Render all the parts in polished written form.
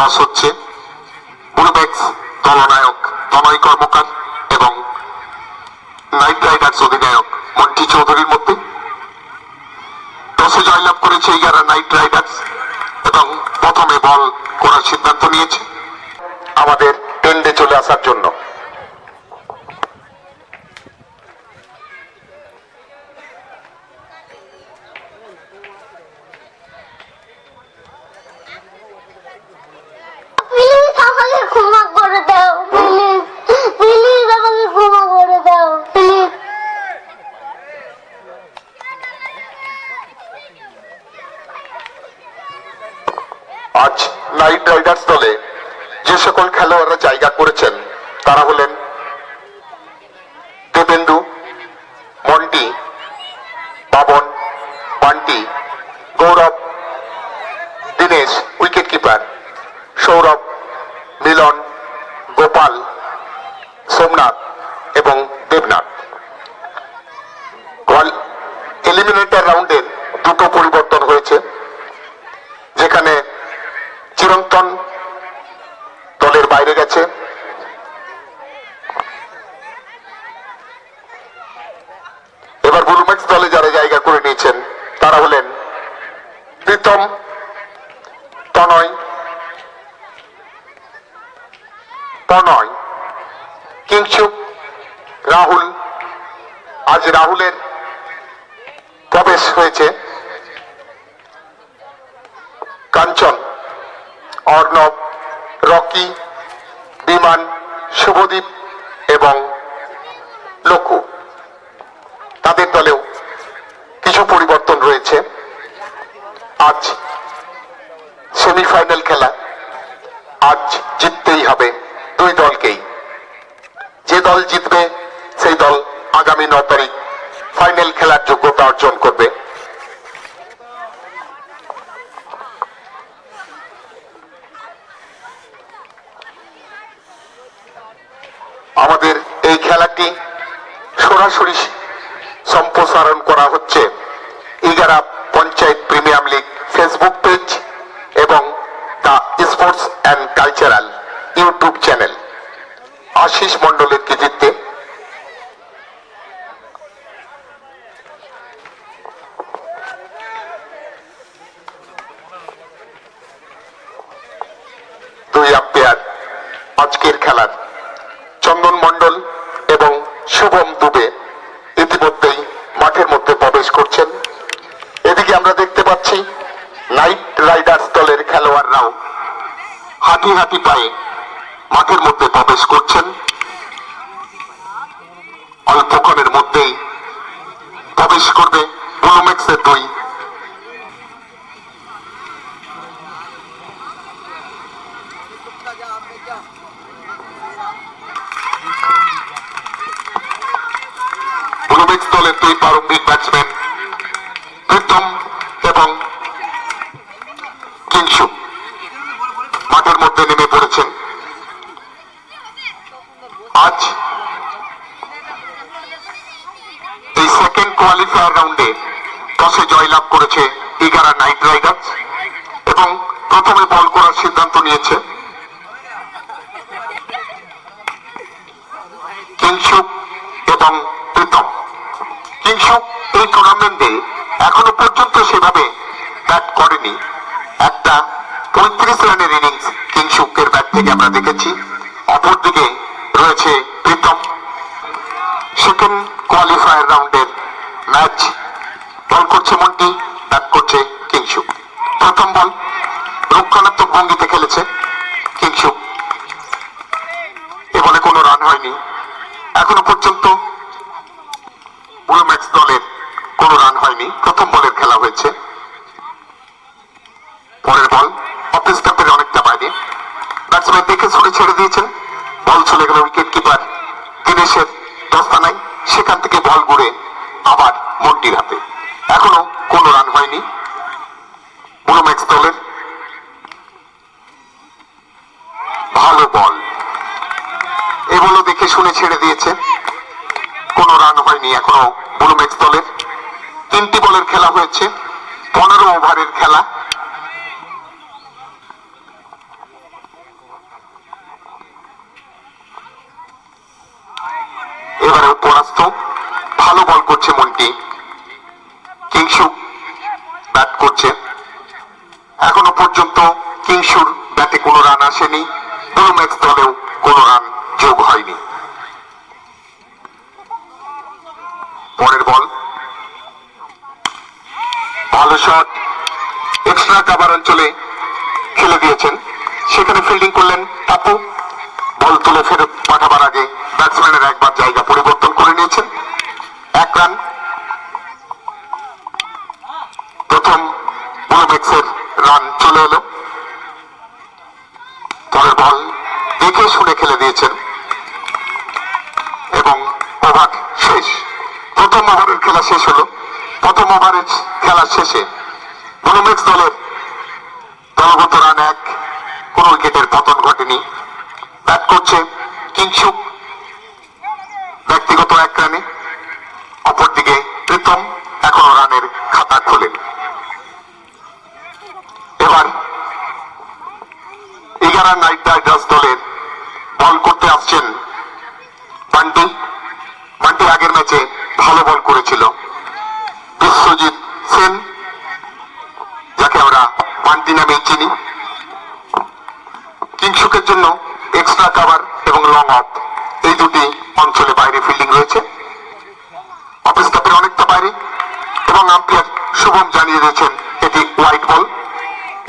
Toss হচ্ছে ব্লুম্যাক্স দলনায়ক তনয় কর্মকার এবং night Riders অধিনায়ক মন্টি চৌধুরীর মধ্যে। টসে জয়লাভ করেছে ইগারা নাইট রাইডার্স এবং প্রথমে বল করার সিদ্ধান্ত নিয়েছে আমাদের টেন্ডে চলে আসার জন্য। আজ নাইট রাইডার্স দলে যে সকল খেলোয়াড়রা জায়গা করেছেন তারা হলেন দেবেন্দু, মন্টি, বাবন, বান্টি, গৌরব, দীনেশ উইকেট কিপার, সৌরভ, মিলন, গোপাল, সোমনাথ এবং দেবনাথ। এলিমিনেটর রাউন্ডের দুটো পরিবর্তন হয়েছে, যেখানে চিরন্তন দলের বাইরে গেছে। এবার ব্লুম্যাক্স দলে যারা জায়গা করে নিয়েছেন তারা হলেন প্রীতম, তনয়, প্রণয়, কিংশুক, রাহুল। আজ রাহুলের প্রবেশ হয়েছে। কাঞ্চন, অর্ণব, রকি, বিমান, শুভদীপ এবং লকু, তাদের দলেও কিছু পরিবর্তন রয়েছে। আজ সেমিফাইনাল খেলা, আজ জিততেই হবে দুই দলকেই। যে দল জিতবে সেই দল আগামী 9 তারিখ ফাইনাল খেলার যোগ্যতা অর্জন করবে। আমাদের এই খেলাটি সরাসরি সম্প্রসারণ করা হচ্ছে Igara panchayat premier league Facebook page এবং the sports and cultural YouTube channel. Ashis মন্ডলের কৃতিত্বে দুই আম্পায়ার আজকের খেলার চন্দন মন্ডল এবং শুভম দুবে ইতিমধ্যেই মাঠের মধ্যে প্রবেশ করছেন। এদিকে আমরা দেখতে পাচ্ছি নাইট রাইডার্স দলের খেলোয়াড়রাও হাঁটি হাঁটি পায়ে মাঠের মধ্যে প্রবেশ করছেন। অল্পক্ষণের মধ্যেই প্রবেশ করবে ব্লুম্যাক্সের দুই ব্লুম্যাক্স দলের দুই প্রারম্ভিক ব্যাটসম্যান প্রীতম এবং কিংশুক মাঠের মধ্যে নেমে পড়েছেন। আজ এই সেকেন্ড কোয়ালিফায়ার রাউন্ডে টসে জয়লাভ করেছে ইগারা নাইট রাইডার্স এবং প্রথমে বল করার সিদ্ধান্ত নিয়েছে কিংশুক এবং প্রীতম। কিংশুক এই টুর্নামেন্টে এখনো পর্যন্ত সেভাবে ব্যাট করেনি। একটা 35 রানের ইনিংস কিংশুকের ব্যাট থেকে আমরা দেখেছি। অপরদিকে রয়েছে প্রীতম। সেকেন্ড কোয়ালিফায়ার রাউন্ডের ম্যাচ বল করছে মন্টি, ব্যাট করছে কিংশুক। প্রথম বল রক্ষণাত্মক ভঙ্গিতে খেলেছে কিংশুক, এ বলে কোনো রান হয়নি। এখনো পর্যন্ত ব্লুম্যাক্স দলের কোনো রান হয়নি। প্রথম বলের খেলা হয়েছে। পরের বল অফ স্টাম্পের অনেকটা বাইরে, ব্যাটসম্যান দেখে ছুড়ে ছেড়ে দিয়েছেন। বল চলে গেল উইকেট কিপার দীনেশের দস্তানায়। সেখান থেকে বল ঘুরে আবার মন্টির হাতে। এখনো কোনো রান হয়নি ব্লুম্যাক্স দলের। ভালো বল, এ বলও দেখে শুনে ছেড়ে দিয়েছে। কোনো রান হয়নি এখনো ব্লুম্যাক্স দলের। 3টি বলের খেলা হয়েছে, 15 ওভারের খেলা। এখনো পর্যন্ত কিংশুর ব্যাটে কোনো রান আসেনি, ব্লু ম্যাক্স দলেও কোনো রান যোগ হয়নি। পরের বল, ভালো শট, এক্সট্রা কাভার অঞ্চলে খেলে দিয়েছেন, সেখানে ফিল্ডিং করলেন টাপু। বল তুলে ফেরত পাঠাবার আগে ব্যাটসম্যানের একবার জায়গা পরিবর্তন করে নিয়েছেন। 1 রান। প্রথম ব্লু ম্যাক্সের রান চলে এলো। পরের বল দেখে শুনে খেলে দিয়েছেন এবং ওভার শেষ। প্রথম ওভারের খেলা শেষ হলো। প্রথম ওভারের খেলা শেষে ব্লু ম্যাক্স দলের দলগত রান 1, কোন উইকেটের পতন ঘটেনি। ব্যাট করছে কিংশুক, ব্যক্তিগত 1 রানে। অপরদিকে প্রীতম এখনো রানের খাতা খোলেন। এবার 11 নাইট রাইডার্স দলের বল করতে আসছেন বান্টি। বান্টি আগের ম্যাচে ভালো বল করেছিল। বিশ্বজিৎ সেন, যাকে আমরা বান্টি নামে চিনি। কিংশুকের জন্য এক্সট্রা কাভার এবং লং অফ এই দুটি অঞ্চলে বাইরে ফিল্ডিং রয়েছে, অফ স্টপের অনেকটা বাইরে, এবং আম্পায়ার শুভম জানিয়ে দিয়েছেন এটি হোয়াইট বল।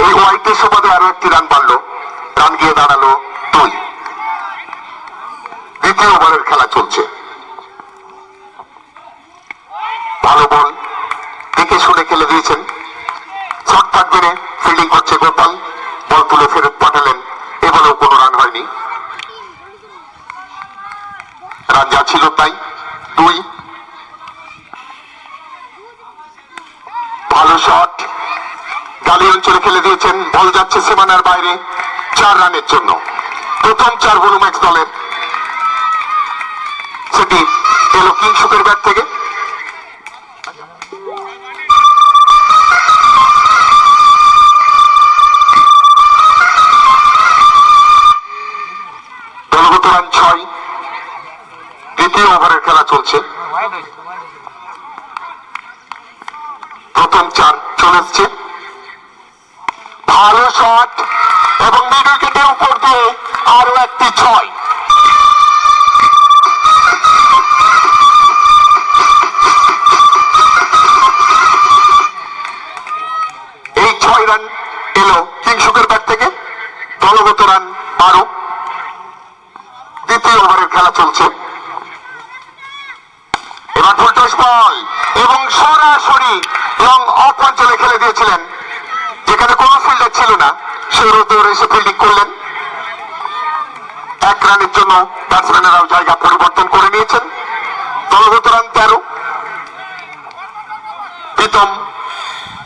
এই হোয়াইটের সুবাদে আরো একটি রান বাড়লো, রান গিয়ে দাঁড়ালো 2। দ্বিতীয় ওভারের খেলা চলছে। ভালো বল দেখে শুনে খেলে দিয়েছেন, শট থাকবে না, ফিল্ডিং করছে গোপাল। বল তুলে ফেরত পাঠালেন, এবারেও কোনো রান হয়নি। রান যা ছিল তাই, 2। ভালো শট, গালি অঞ্চলে খেলে দিয়েছেন, বল যাচ্ছে সীমানার বাইরে। 4 রানের জন্য প্রথম 4 ব্লু ম্যাক্স দলের, সেটি এলো কিংশুকের ব্যাট থেকে। দলগত রান 6। দ্বিতীয় ওভারের খেলা চলছে। প্রথম 4 চলে এসছে। ভালো শট এবং মিড উইকেটের উপর দিয়ে আরো একটি 6। এই 6 রান এলো কিংশুকের ব্যাট থেকে। দলগত রান 12। দ্বিতীয় ওভারের খেলা চলছে। এবার ফুলটস বল এবং সরাসরি লং অফ অঞ্চলে খেলে দিয়েছিলেন, যেখানে কোনো ফিল্ডার ছিল না, সেই রোদে এসে ফিল্ডিং করলেন। 1 রানের জন্য ব্যাটসম্যানেরাও জায়গা পরিবর্তন করে নিয়েছেন। দলগত রান 13। প্রীতম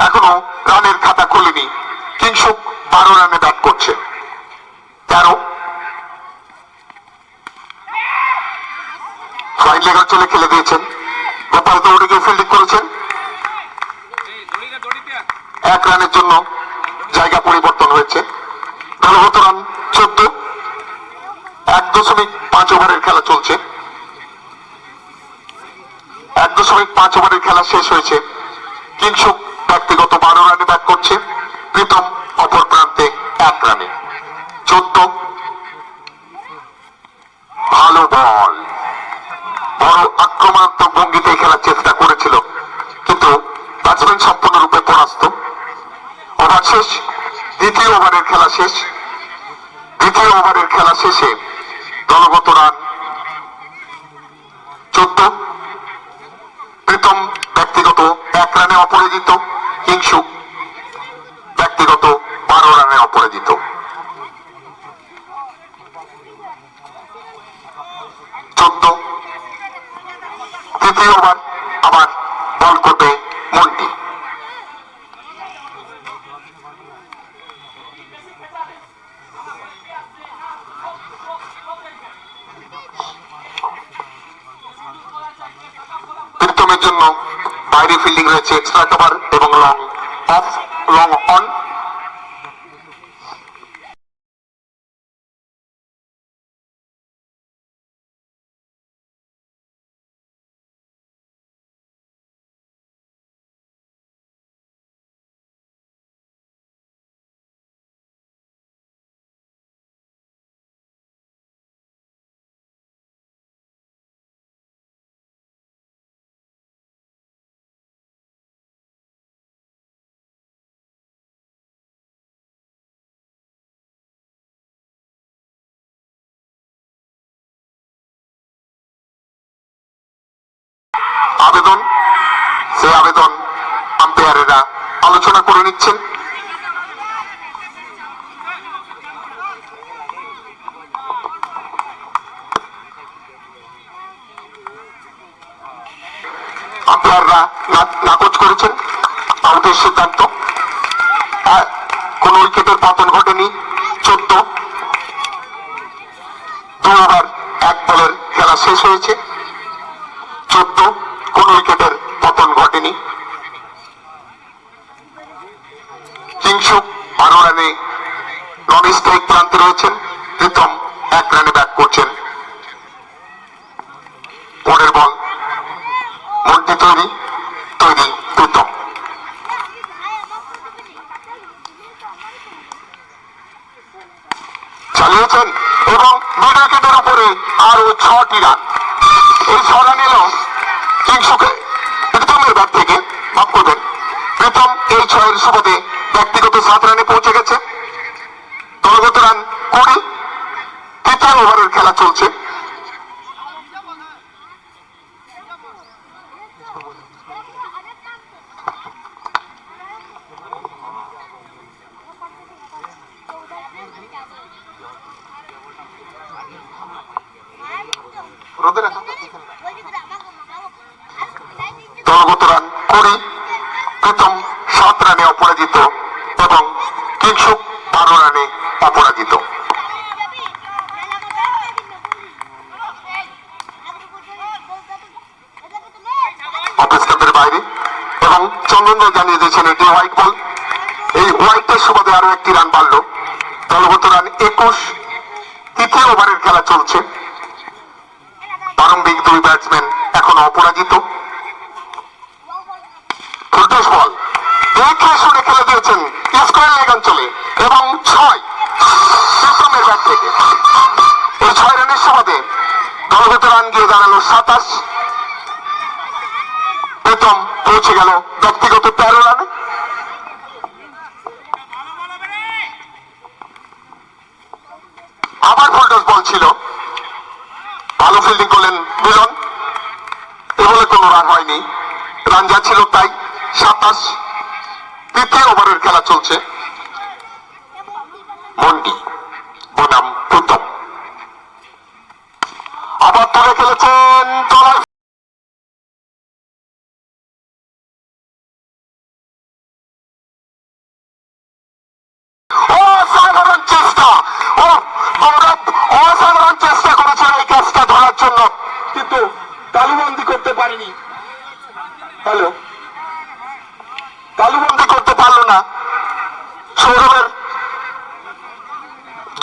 এখনো রানের খাতা খোলেনি। কিংশুক 12 রানে ব্যাট করছে। 13। ফাইন লেগ অঞ্চলে খেলে দিয়েছেন, গোপাল দৌড়ে গিয়ে ফিল্ডিং করেছেন। 1 রানের জন্য জায়গা পরিবর্তন হয়েছে। দলগত রান 14। 1.5 ওভারের খেলা চলছে। 1.5 ওভারের খেলা শেষ হয়েছে। কিংশুক ব্যক্তিগত 12 রানে ব্যাট করছে, প্রীতম অপর প্রান্তে 1 রানে। 14। ভালো বল, বড় আক্রমণাত্মক ভঙ্গিতে খেলার চেষ্টা করেছিল, কিন্তু ব্যাটসম্যান সম্পূর্ণরূপে পরাস্ত। ওভার শেষ। দ্বিতীয় ওভারের খেলা শেষ। দ্বিতীয় ওভারের খেলা শেষে দলগত রান 14। প্রীতম ব্যক্তিগত 1 রানে অপরাজিত, কিংশুক ব্যক্তিগত 12 রানে অপরাজিত। তৃতীয় ওভার আবার বল করবে মন্টি। প্রীতমের জন্য বাইরে ফিল্ডিং রয়েছে, এক্সট্রা কভার এবং লং অফ, লং অন। নিচ্ছেন। আম্পায়াররা নাকচ করেছেন, আউটের সিদ্ধান্ত। কোন উইকেটের পতন ঘটেনি। 14 2 ওভার 1 বলের খেলা শেষ হয়েছে। 14 কোন উইকেটের পতন ঘটেনি। কিংশুক 12 রানে নন স্ট্রাইক প্রান্তে রয়েছেন। প্রীতম 1 রানে ব্যাট করছেন। পরের বল মন্টি তৈরি প্রীতম। চালিয়েছেন এবং মিড উইকেটের উপরে আরো 6টি রান। এই 6 রান এলো কিংশুকে প্রীতমের ব্যাট থেকে। মাফ করবেন, প্রীতম এই 6-এর সুবাদে ব্যক্তিগত 7 রানে পৌঁছে গেছে। দলগত রান 20। তৃতীয় ওভারের খেলা চলছে। দলগত রান 20। প্রীতম 7 রানে অপরাজিত এবং কিংশুক 12 রানে অপরাজিত। অপস্থানের বাইরে এবং চন্দনদা জানিয়ে দিয়েছেন এটি হোয়াইট বল। এই হোয়াইটের সুবাদে আরো 1টি রান বাড়ল। দলগত রান 21। তৃতীয় ওভারের খেলা চলছে। প্রারম্ভিক 2 ব্যাটসম্যান এখন অপরাজিত। ফুলটস বল দেখে শুনে খেলে দিয়েছেন স্কোয়ার লেগ অঞ্চলে এবং 6 প্রীতমের ব্যাট থেকে। এই 6 রানের সুবাদে দলগত রান গিয়ে দাঁড়ালো 27। প্রীতম পৌঁছে গেল ব্যক্তিগত 13 রানে। আবার ফুলটস বল ছিল, ভালো ফিল্ডিং করলেন মিলন। এ বলে কোনো রান হয়নি, রান যা ছিল তাই। 27। তৃতীয় ওভারের খেলা চলছে। মন্ডি বনাম প্রীতম আবার তুলে খেলেছেন তলায়। অসাধারণ চেষ্টা, অসাধারণ চেষ্টা করেছিল এই ক্যাচটা ধরার জন্য, কিন্তু তালুবন্দি করতে পারেনি। হ্যালো, তালুবন্দি করতে পারলো না। সৌরভের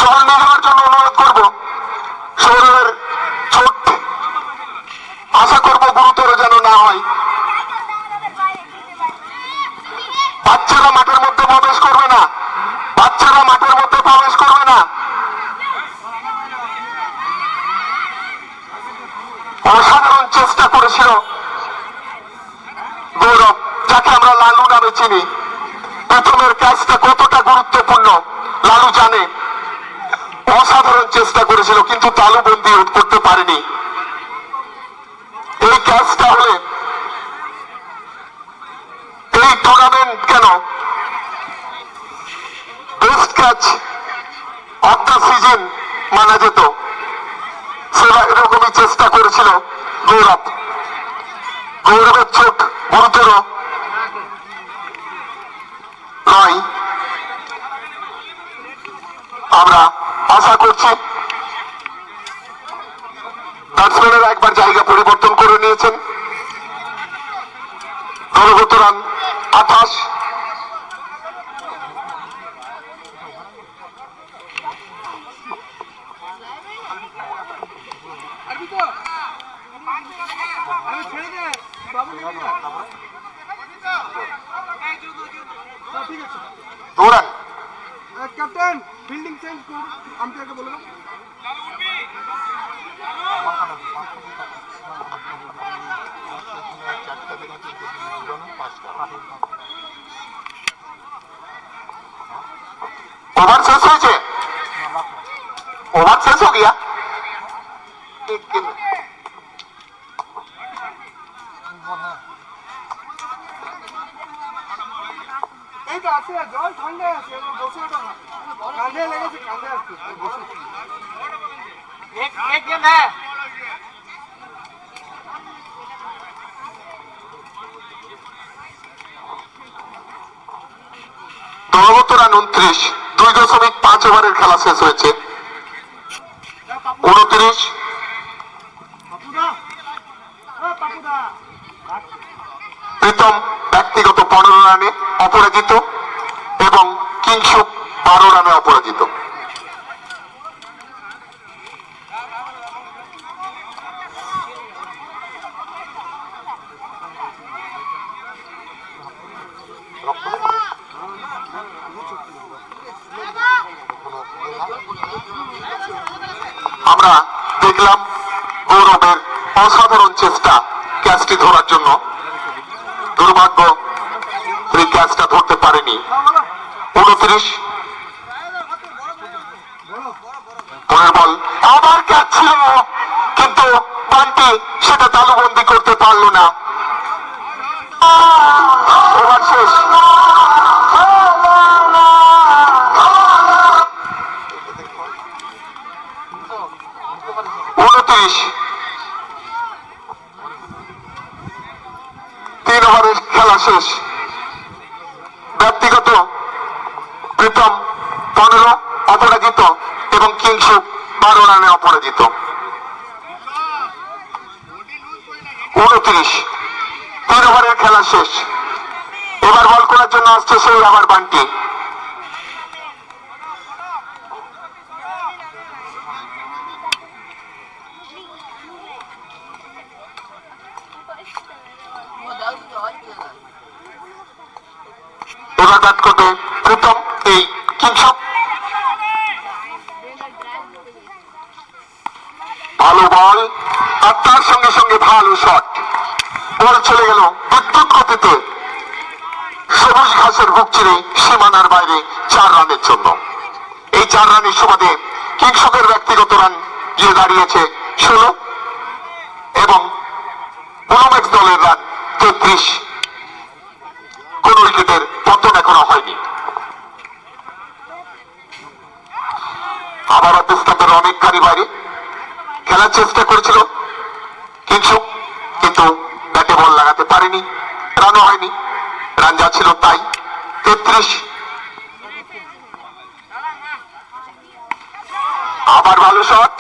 জল নিয়ে যাওয়ার জন্য অনুরোধ করব। সৌরভের চোট আশা করব গুরুতর যেন না হয়। বাচ্চারা মাঠের মধ্যে প্রবেশ করবে না, বাচ্চারা মাঠের মধ্যে প্রবেশ করবে না। অসাধারণ চেষ্টা করেছিল গৌরব, যাকে আমরা লালু নামে চিনি। প্রথমের ক্যাচটা কতটা গুরুত্বপূর্ণ লালু জানে। অসাধারণ চেষ্টা করেছিল কিন্তু তালুবন্দি করতে পারেনি। এই ক্যাচটা হলে এই টুর্নামেন্ট কেন best catch of the season মানা যেত। এরকমই চেষ্টা করেছিল গৌরব। গৌরবের চোট গুরুতর নয়, আমরা আশা করছি। ব্যাটসম্যানেরা একবার জায়গা পরিবর্তন করে নিয়েছেন। দলগত রান 28। দৌড়ান ক্যাপ্টেন, ফিল্ডিং চেঞ্জ করুন, আম্পায়ারকে বলে দাও। ओवर शेष হয়েছে, ओवर शेष हो गया। এই তো আছে, জল ঠান্ডা আছে, বসে ওঠো না। কাঁধে লেগেছে, কাঁধে আসছে, বসে। एक गेम है। দলগত রান 29, 2.5 ওভারের খেলা শেষ হয়েছে। 29 পাপুদা, পাপুদা। প্রীতম ব্যক্তিগত 15 রানে অপরাজিত এবং কিংশুক 12 রানে অপরাজিত। আমরা দেখলাম গৌরবের অসাধারণ চেষ্টা ক্যাচটি ধরার জন্য। দুর্ভাগ্য এই ক্যাচটা ধরতে পারেনি। 29 পরের বল, আবার ক্যাচ ছিল কিন্তু পান্টি সেটা তালুবন্দি করতে পারলো না। ওভার শেষ। 29, 3 ওভারের খেলা শেষ। ব্যক্তিগত প্রীতম 15 অপরাজিত এবং কিংশুক 12 রানে অপরাজিত। 29, 3 ওভারের খেলা শেষ। এবার বল করার জন্য আসছে সেই আবার বান্টি। এবার ব্যাট করবে প্রথম এই কিংশুক। ভালো বল আর তার সঙ্গে সঙ্গে ভালো শট। বল চলে গেল বিদ্যুৎ গতিতে সবুজ ঘাসের বুক চিরে সীমানার বাইরে 4 রানের জন্য। এই 4 রানের সুবাদে কিংশুকের ব্যক্তিগত রান গিয়ে দাঁড়িয়েছে 16 এবং ব্লুম্যাক্স দলের রান 33। কোন উইকেটের পতন এখনো হয়নি। আবার অপস্থাপের অনেক গাড়ি বাইরে খেলার চেষ্টা করেছিল কিংশুক, কিন্তু ব্যাটে বল লাগাতে পারেনি, রানও হয়নি। রান যা ছিল তাই 33। আবার ভালো শট,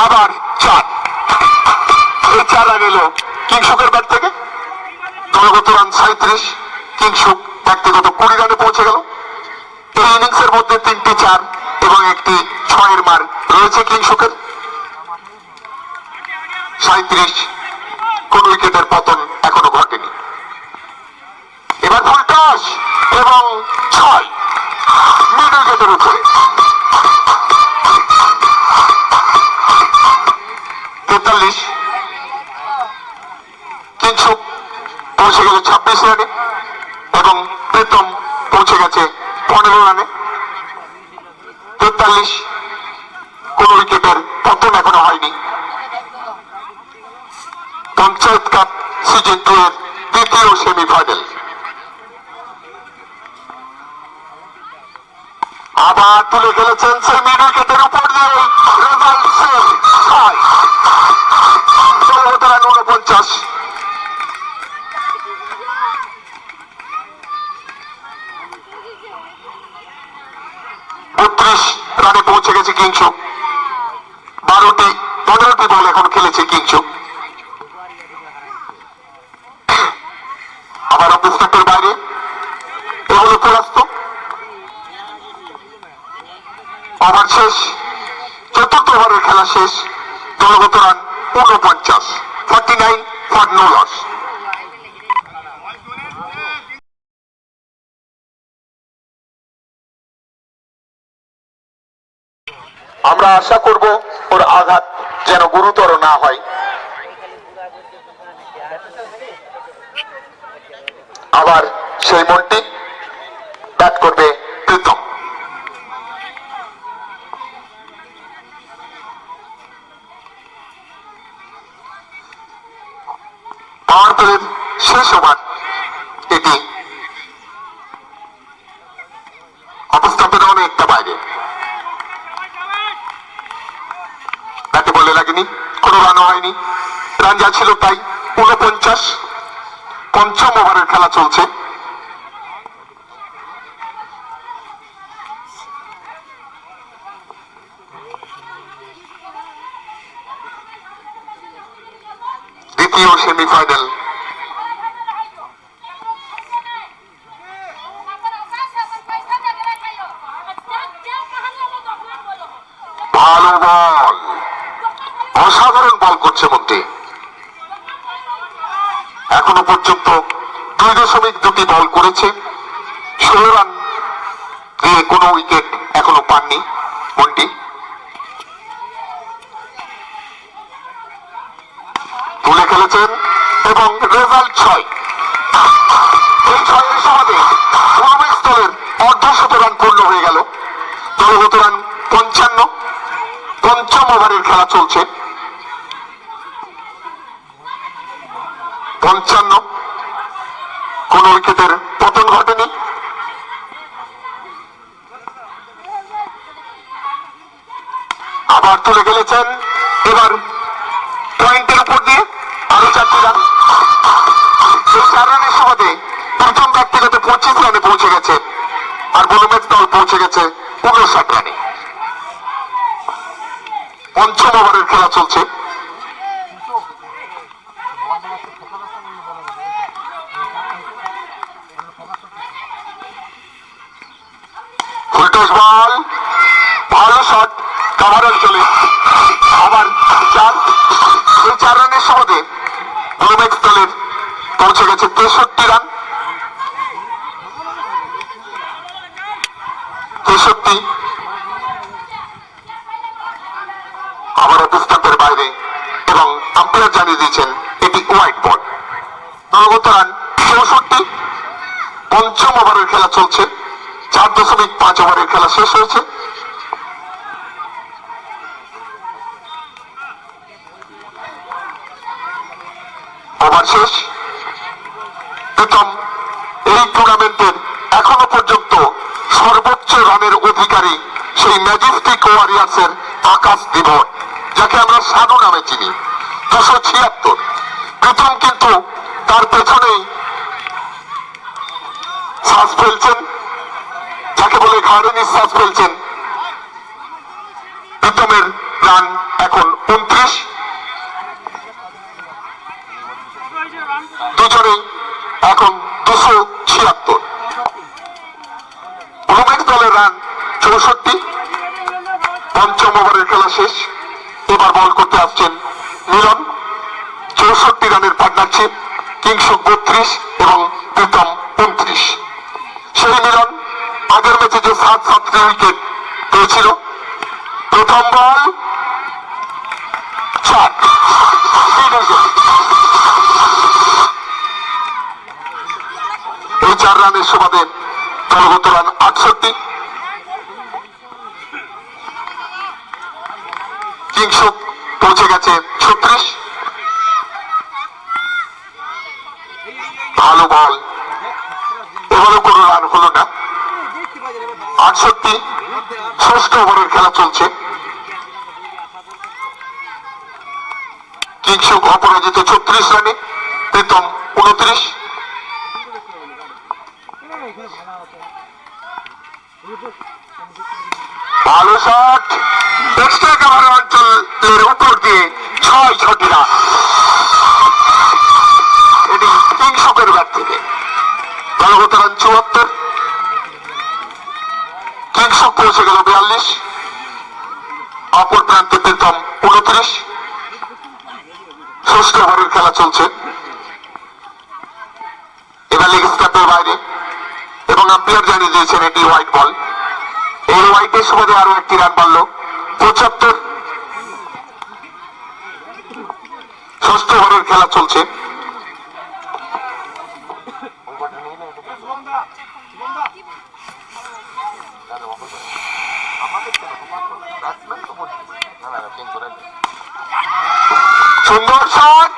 আবার 4। এই 4 রান এলো কিংশুকের ব্যাট থেকে। দলগত রান 37, কিংশুক ব্যক্তিগত 20 রানে পৌঁছে গেল। এই ইনিংসের মধ্যে 3টি 4 এবং একটি 6-এর মার রয়েছে কিংশুকের। 37, কোন উইকেটের পতন এখনো ঘটেনি। এবার ফুল টস এবং 6 মিড উইকেটের উপরে। 43, কিংশুক পৌঁছে গেল 26 রানে এবং প্রীতম পৌঁছে গেছে 15 রানে। 43, কোন উইকেটের পতন এখনো হয়নি। পঞ্চায়েত কাপ সিজন 2 এর দ্বিতীয় সেমিফাইনাল। আবার তুলে খেলেছেন সেই মিড উইকেটের উপর দিয়ে রেজাল্ট শেষ 6। দলগত রান 49। 32 রানে পৌঁছে গেছে কিংশুক। 15টি বল এখন খেলেছে কিংশুক। আবার অপস্থাপের বাইরে এগুলো পরাস্ত। ওভার শেষ, 4র্থ ওভারের খেলা শেষ। দলগত রান 49, 49 ফর নো লস। আমরা আশা করব ওর আঘাত যেন গুরুতর না হয়। আবার সেই মনটি ব্যাট করবে প্রীতম। পাওয়ার প্লের শেষ ওভার এটি। বাইরে। ব্যাটে বলে লাগেনি, কোনো রানও হয়নি, রান যা ছিল তাই 49। পঞ্চম ওভারের খেলা চলছে। দ্বিতীয় সেমিফাইনাল। ভালো বল, অসাধারণ বল করছে মন্ত্রী। এখনো পর্যন্ত 2.2টি বল করেছে, 16 রান দিয়ে কোনো উইকেট এখনো পাননি মন্ত্রী। তুলে খেলেছেন এবং রেজাল্ট 6। এই 6-এর সমাধে উইমেন্স দলের অর্ধশত রান পূর্ণ হয়ে গেল। দলগত রান 55। পঞ্চম ওভারের খেলা চলছে। 55, কোন উইকেটের পতন ঘটেনি। আবার তুলে খেলেছেন, এবার পয়েন্টের উপর দিয়ে আরো 4টি রান। এই 4 রানের সমাধে প্রথম ব্যক্তিগত 25 রানে পৌঁছে গেছে, আর উইমেন্স দল পৌঁছে গেছে 59 রানে। পঞ্চম ওভারের খেলা চলছে। ফুলটস বল, ভালো শট, কাভার চলে। আবার 4। এই 4 রানের সমাধে উইমেন্স দলের পৌঁছে গেছে 63 রান। 63 আবার অবস্থানের বাইরে, এবং আম্পায়ার জানিয়ে দিয়েছেন এটি হোয়াইট বল। দলগত রান 64। পঞ্চম ওভারের খেলা চলছে। 4.5 ওভারের খেলা শেষ হয়েছে। ওভার শেষ। প্রথম এই টুর্নামেন্টের এখনো পর্যন্ত সর্বোচ্চ রানের অধিকারী সেই ম্যাজেস্টিক ওয়ারিয়ার্সের আকাশ দিবন, যাকে আমরা সানু নামে চিনি, 276। প্রথম কিন্তু তার পেছনেই শ্বাস ফেলছেন, যাকে বলে ঘাড়ে নিঃশ্বাস ফেলছেন। প্রথমের রান এখন 29। দুজনেই এখন 276। উইমেন্স দলের রান 64। পঞ্চম ওভারের খেলা শেষ। এবার বল করতে আসছেন মিলন। 64 রানের পার্টনারশিপ, কিংসুক 32 এবং প্রীতম 29। সেই মিলন আগের ম্যাচে যে 7-7টি উইকেট পেয়েছিল। প্রথম বল 4। এই 4 রানের সুবাদে দলগত রান 68। কিংসুক পৌঁছে গেছে 36। ভালো বল, এবারও কোনো রান হলো না। 68। ষষ্ঠ ওভারের খেলা চলছে। কিংসুক অপরাজিত 36 রানে, প্রীতম 29। ভালো শট, এক্সট্রা কাভার অঞ্চলের উপর দিয়ে 6 রান। এটি কিংসুকের ব্যাট থেকে। দলগত রান 74। কিংসুক পৌঁছে গেল 42। অপর প্রান্তে প্রীতম 29। ষষ্ঠ ওভারের খেলা চলছে। এবার লেগ স্টাম্পের বাইরে, এবং আম্পায়ার জানিয়ে দিয়েছেন এটি হোয়াইট বল। এই হোয়াইটের সুবাদে আরো 1টি রান মারল 75। ষষ্ঠ ওভারের খেলা চলছে। সুন্দর শট,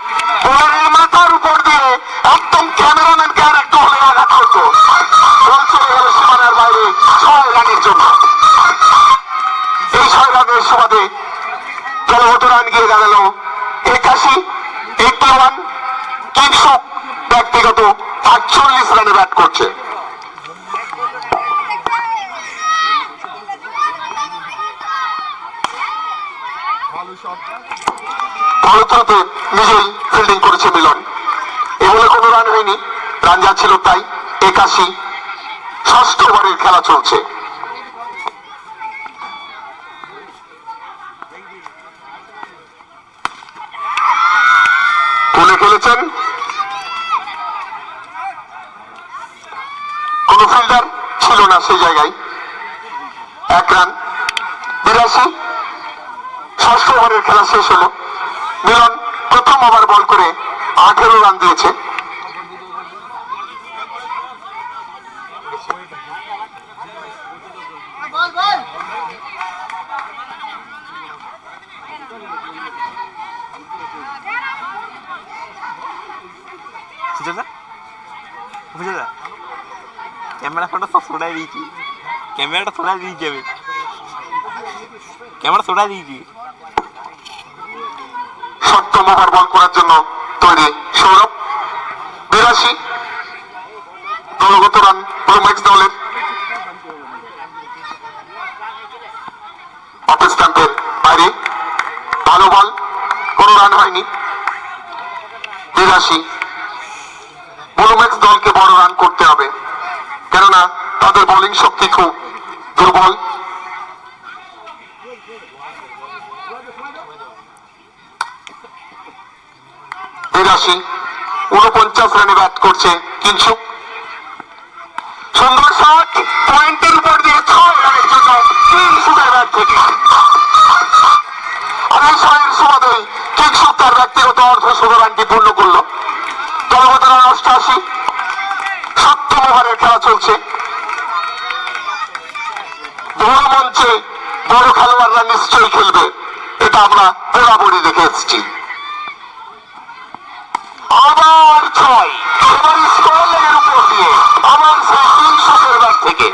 বোলারের মাথার উপর দিয়ে একদম ক্যামেরাম্যানকে আর একটু হলে আঘাত করতো। বল চলে গেল সীমানার বাইরে 6 রানের জন্য। দাঁড়ালো 81 কিংসুক ব্যক্তিগত 48 রানে ব্যাট করছে। ভারতরতে নিজেই ফিল্ডিং করেছে মিলন, এ বলে কোনো রান হয়নি, রান যা ছিল তাই 81। ষষ্ঠ ওভারের খেলা চলছে। তুলে খেলেছেন, কোন ফিল্ডার ছিল না সেই জায়গায়, 1 রান 82। ষষ্ঠ ওভারের খেলা শেষ হলো। মিলন প্রথম ওভার বল করে 18 রান দিয়েছে। ক্যামেরা ফটো সব ছড়াই দিয়েছি, ক্যামেরাটা ছড়াই দিয়ে যাবে, ক্যামেরা ছড়াই দিয়েছি। সপ্তম ওভার বল করার জন্য তৈরি সৌরভ। 82 দলগত রান ব্লুম্যাক্স দলের। অফ স্টাম্পের বাইরে ভালো বল, কোনো রান হয়নি। 82 ব্লুম্যাক্স দলকে বড় রান করতে হবে, কেননা তাদের বোলিং শক্তি খুব দুর্বল। বিরাশি 49 রানে ব্যাট করছে কিংসুক। সুন্দর শট, পয়েন্টের উপর দিয়ে 6 রানের জন্য কিংসুকের ব্যাট থেকে। আর এই সময়ের সুবাদে কিংসুক তার ব্যক্তিগত অর্ধশত রানটি পূর্ণ করল। দলগত রান 88। সপ্তম ওভারের খেলা চলছে। বড় মঞ্চে বড় খেলোয়াড়রা নিশ্চয়ই খেলবে, এটা আমরা বরাবরই দেখে এসেছি। আবার 6, এবার স্কোর লাইনের উপর দিয়ে আবার সেই কিংসুকের ব্যাট থেকে।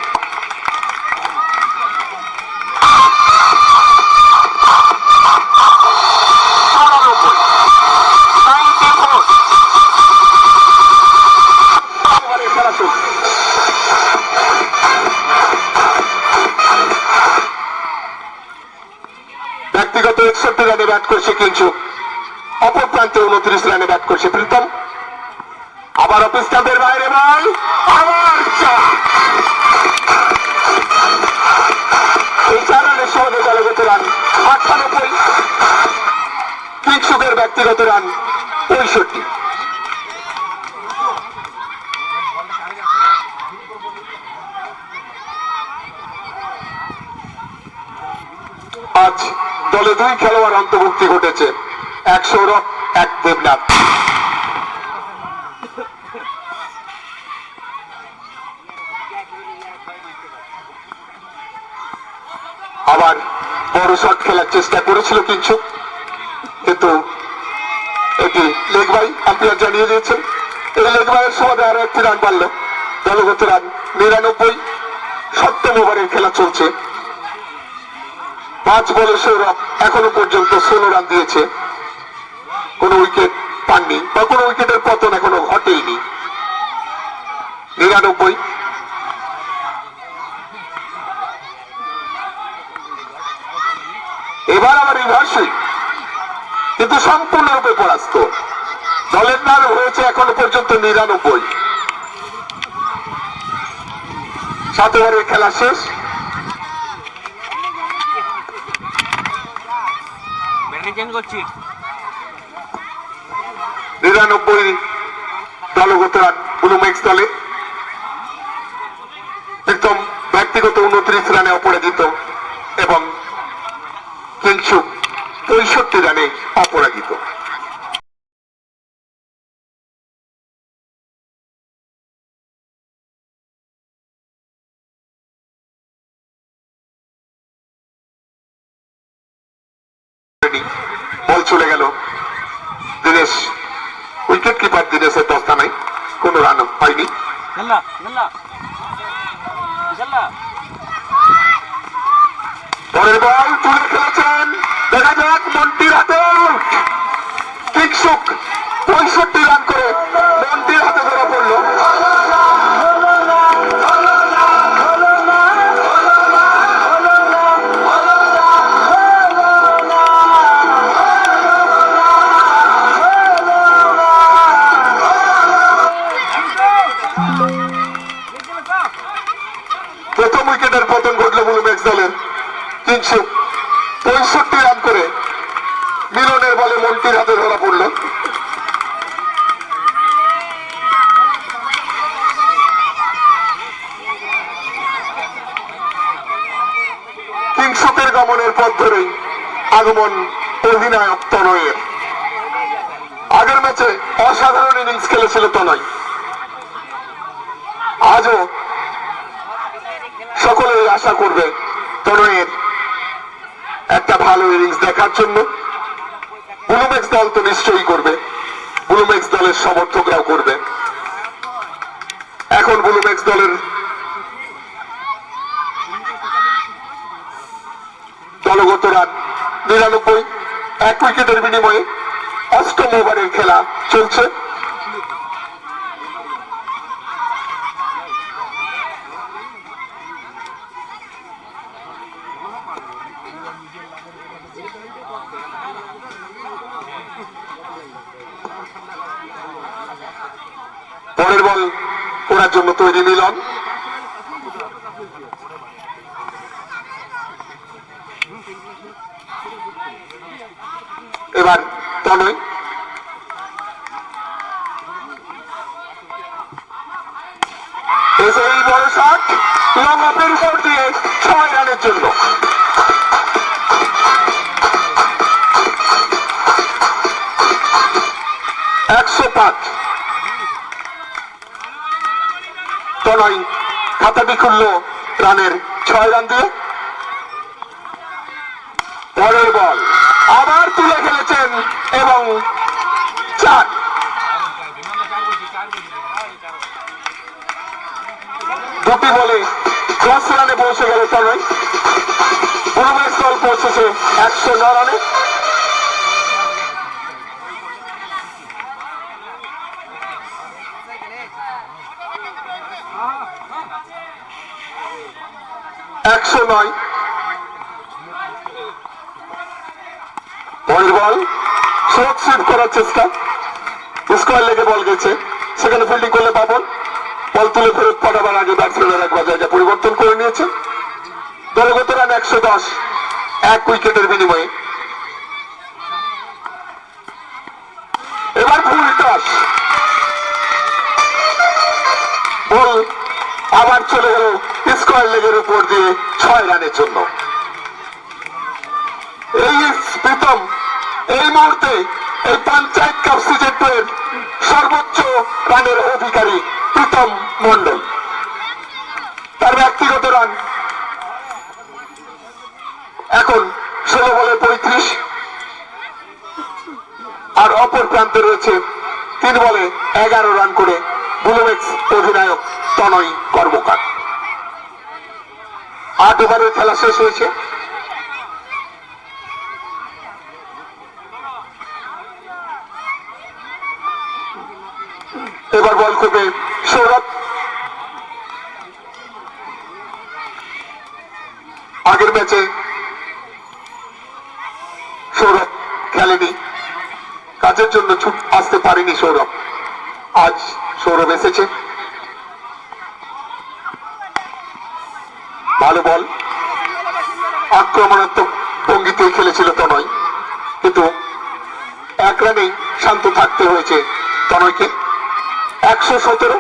ব্যক্তিগত 61 রানে ব্যাট করছে কিংসুক, অপর প্রান্তে 29 রানে ব্যাট করছে প্রীতম। আবার অফ স্টাম্পের বাইরে বল, আবার 4। এই 4 রানের সঙ্গে দলগত রান 98, কিংসুকের ব্যক্তিগত রান 65। আজ দলে 2 খেলোয়াড় অন্তর্ভুক্তি ঘটেছে, 1 সৌরভ, 1 দেবনাথ। আবার বড় শট খেলার চেষ্টা করেছিল কিংসুক, কিন্তু এটি লেগ বাই আম্পায়ার জানিয়ে দিয়েছেন। এই লেগ বাইয়ের সুবাদে আরো 1 রান পারল। দলগত রান 99। সপ্তম ওভারের খেলা চলছে। 5 বলে সৌরভ এখনো পর্যন্ত 16 রান দিয়েছে, কোন উইকেট পাননি বা কোন উইকেটের পতন এখনো ঘটেইনি। 99। এবার আবার রিভার্সিং, কিন্তু সম্পূর্ণরূপে পরাস্ত। দলের রান হয়েছে এখনো পর্যন্ত 99। 7 ওভারের খেলা শেষ। 99 দলগত রান ব্লুম্যাক্স দলে। একদম ব্যক্তিগত 29 রানে অপরাজিত এবং কিংসুক 65 রানে অপরাজিত। বল চলে গেল দিনেশ, উইকেট কিপার দিনেশের দস্তানায়, কোন রান হয়নি। পরের বল তুলে খেলেছেন, দেখা যাক মন্টির হাতে কিংসুক 65 রান করে মন্টির হাতে ধরা পড়লো। প্রথম উইকেটের পতন ঘটল ব্লুম্যাক্স দলের। কিংসুক 65 রান করে মিলনের বলে মন্টির হাতে ধরা পড়ল। কিংসুকের গমনের পথ ধরেই আগমন অধিনায়ক তনয়ের। আগের ম্যাচে অসাধারণ ইনিংস খেলেছিল তনয়, আজও সকলেই আশা করবে তনয়ের একটা ভালো ইনিংস দেখার জন্য। ব্লুম্যাক্স দল তো নিশ্চয়ই করবে, ব্লুম্যাক্স দলের সমর্থকরাও করবে। এখন ব্লুম্যাক্স দলের দলগত রান 99, 1 উইকেটের বিনিময়ে অষ্টম ওভারের খেলা চলছে। পরের বল ওনার জন্য তৈরি মিলন। এবার তনয় এই বড় শট লং অফের উপর দিয়ে 6 রানের জন্য। তনয় খাতাটি খুলল রানের 6 রান দিয়ে। পরের বল আবার তুলে খেলেছেন এবং 4। দুটি বলে 10 রানে পৌঁছে গেল তনয়। ব্লুম্যাক্স দল পৌঁছেছে 109 রানে। পরের বল শর্ট সুইপ করার চেষ্টা, স্কোয়ার লেগে বল গেছে, সেখানে ফিল্ডিং করলে বাবন। বল তুলে ফেরত পাঠাবার আগে ব্যাটসম্যানের একবার জায়গা পরিবর্তন করে নিয়েছে। দলগত রান 110, 1 উইকেটের বিনিময়ে। এবার ফুল টস, বল আবার চলে গেল স্কোয়ার লেগের উপর দিয়ে 6 রানের জন্য। এই প্রীতম এই মুহূর্তে এই পঞ্চায়েত কাপ সিজন 2 এর সর্বোচ্চ রানের অধিকারী প্রীতম মন্ডল। তার ব্যক্তিগত রান এখন 16 বলে 35, আর অপর প্রান্তে রয়েছে 3 বলে 11 রান করে ব্লুম্যাক্স অধিনায়ক তনয় কর্মকার। 8 ওভারের খেলা শেষ হয়েছে। এবার বল করবে সৌরভ। আগের ম্যাচে সৌরভ খেলেনি, কাজের জন্য ছুট আসতে পারেনি সৌরভ। আজ সৌরভ এসেছে। ভালো বল, আক্রমণাত্মক ভঙ্গিতে খেলেছিল তনয়, কিন্তু 1 রানেই শান্ত থাকতে হয়েছে তনয়কে। 117,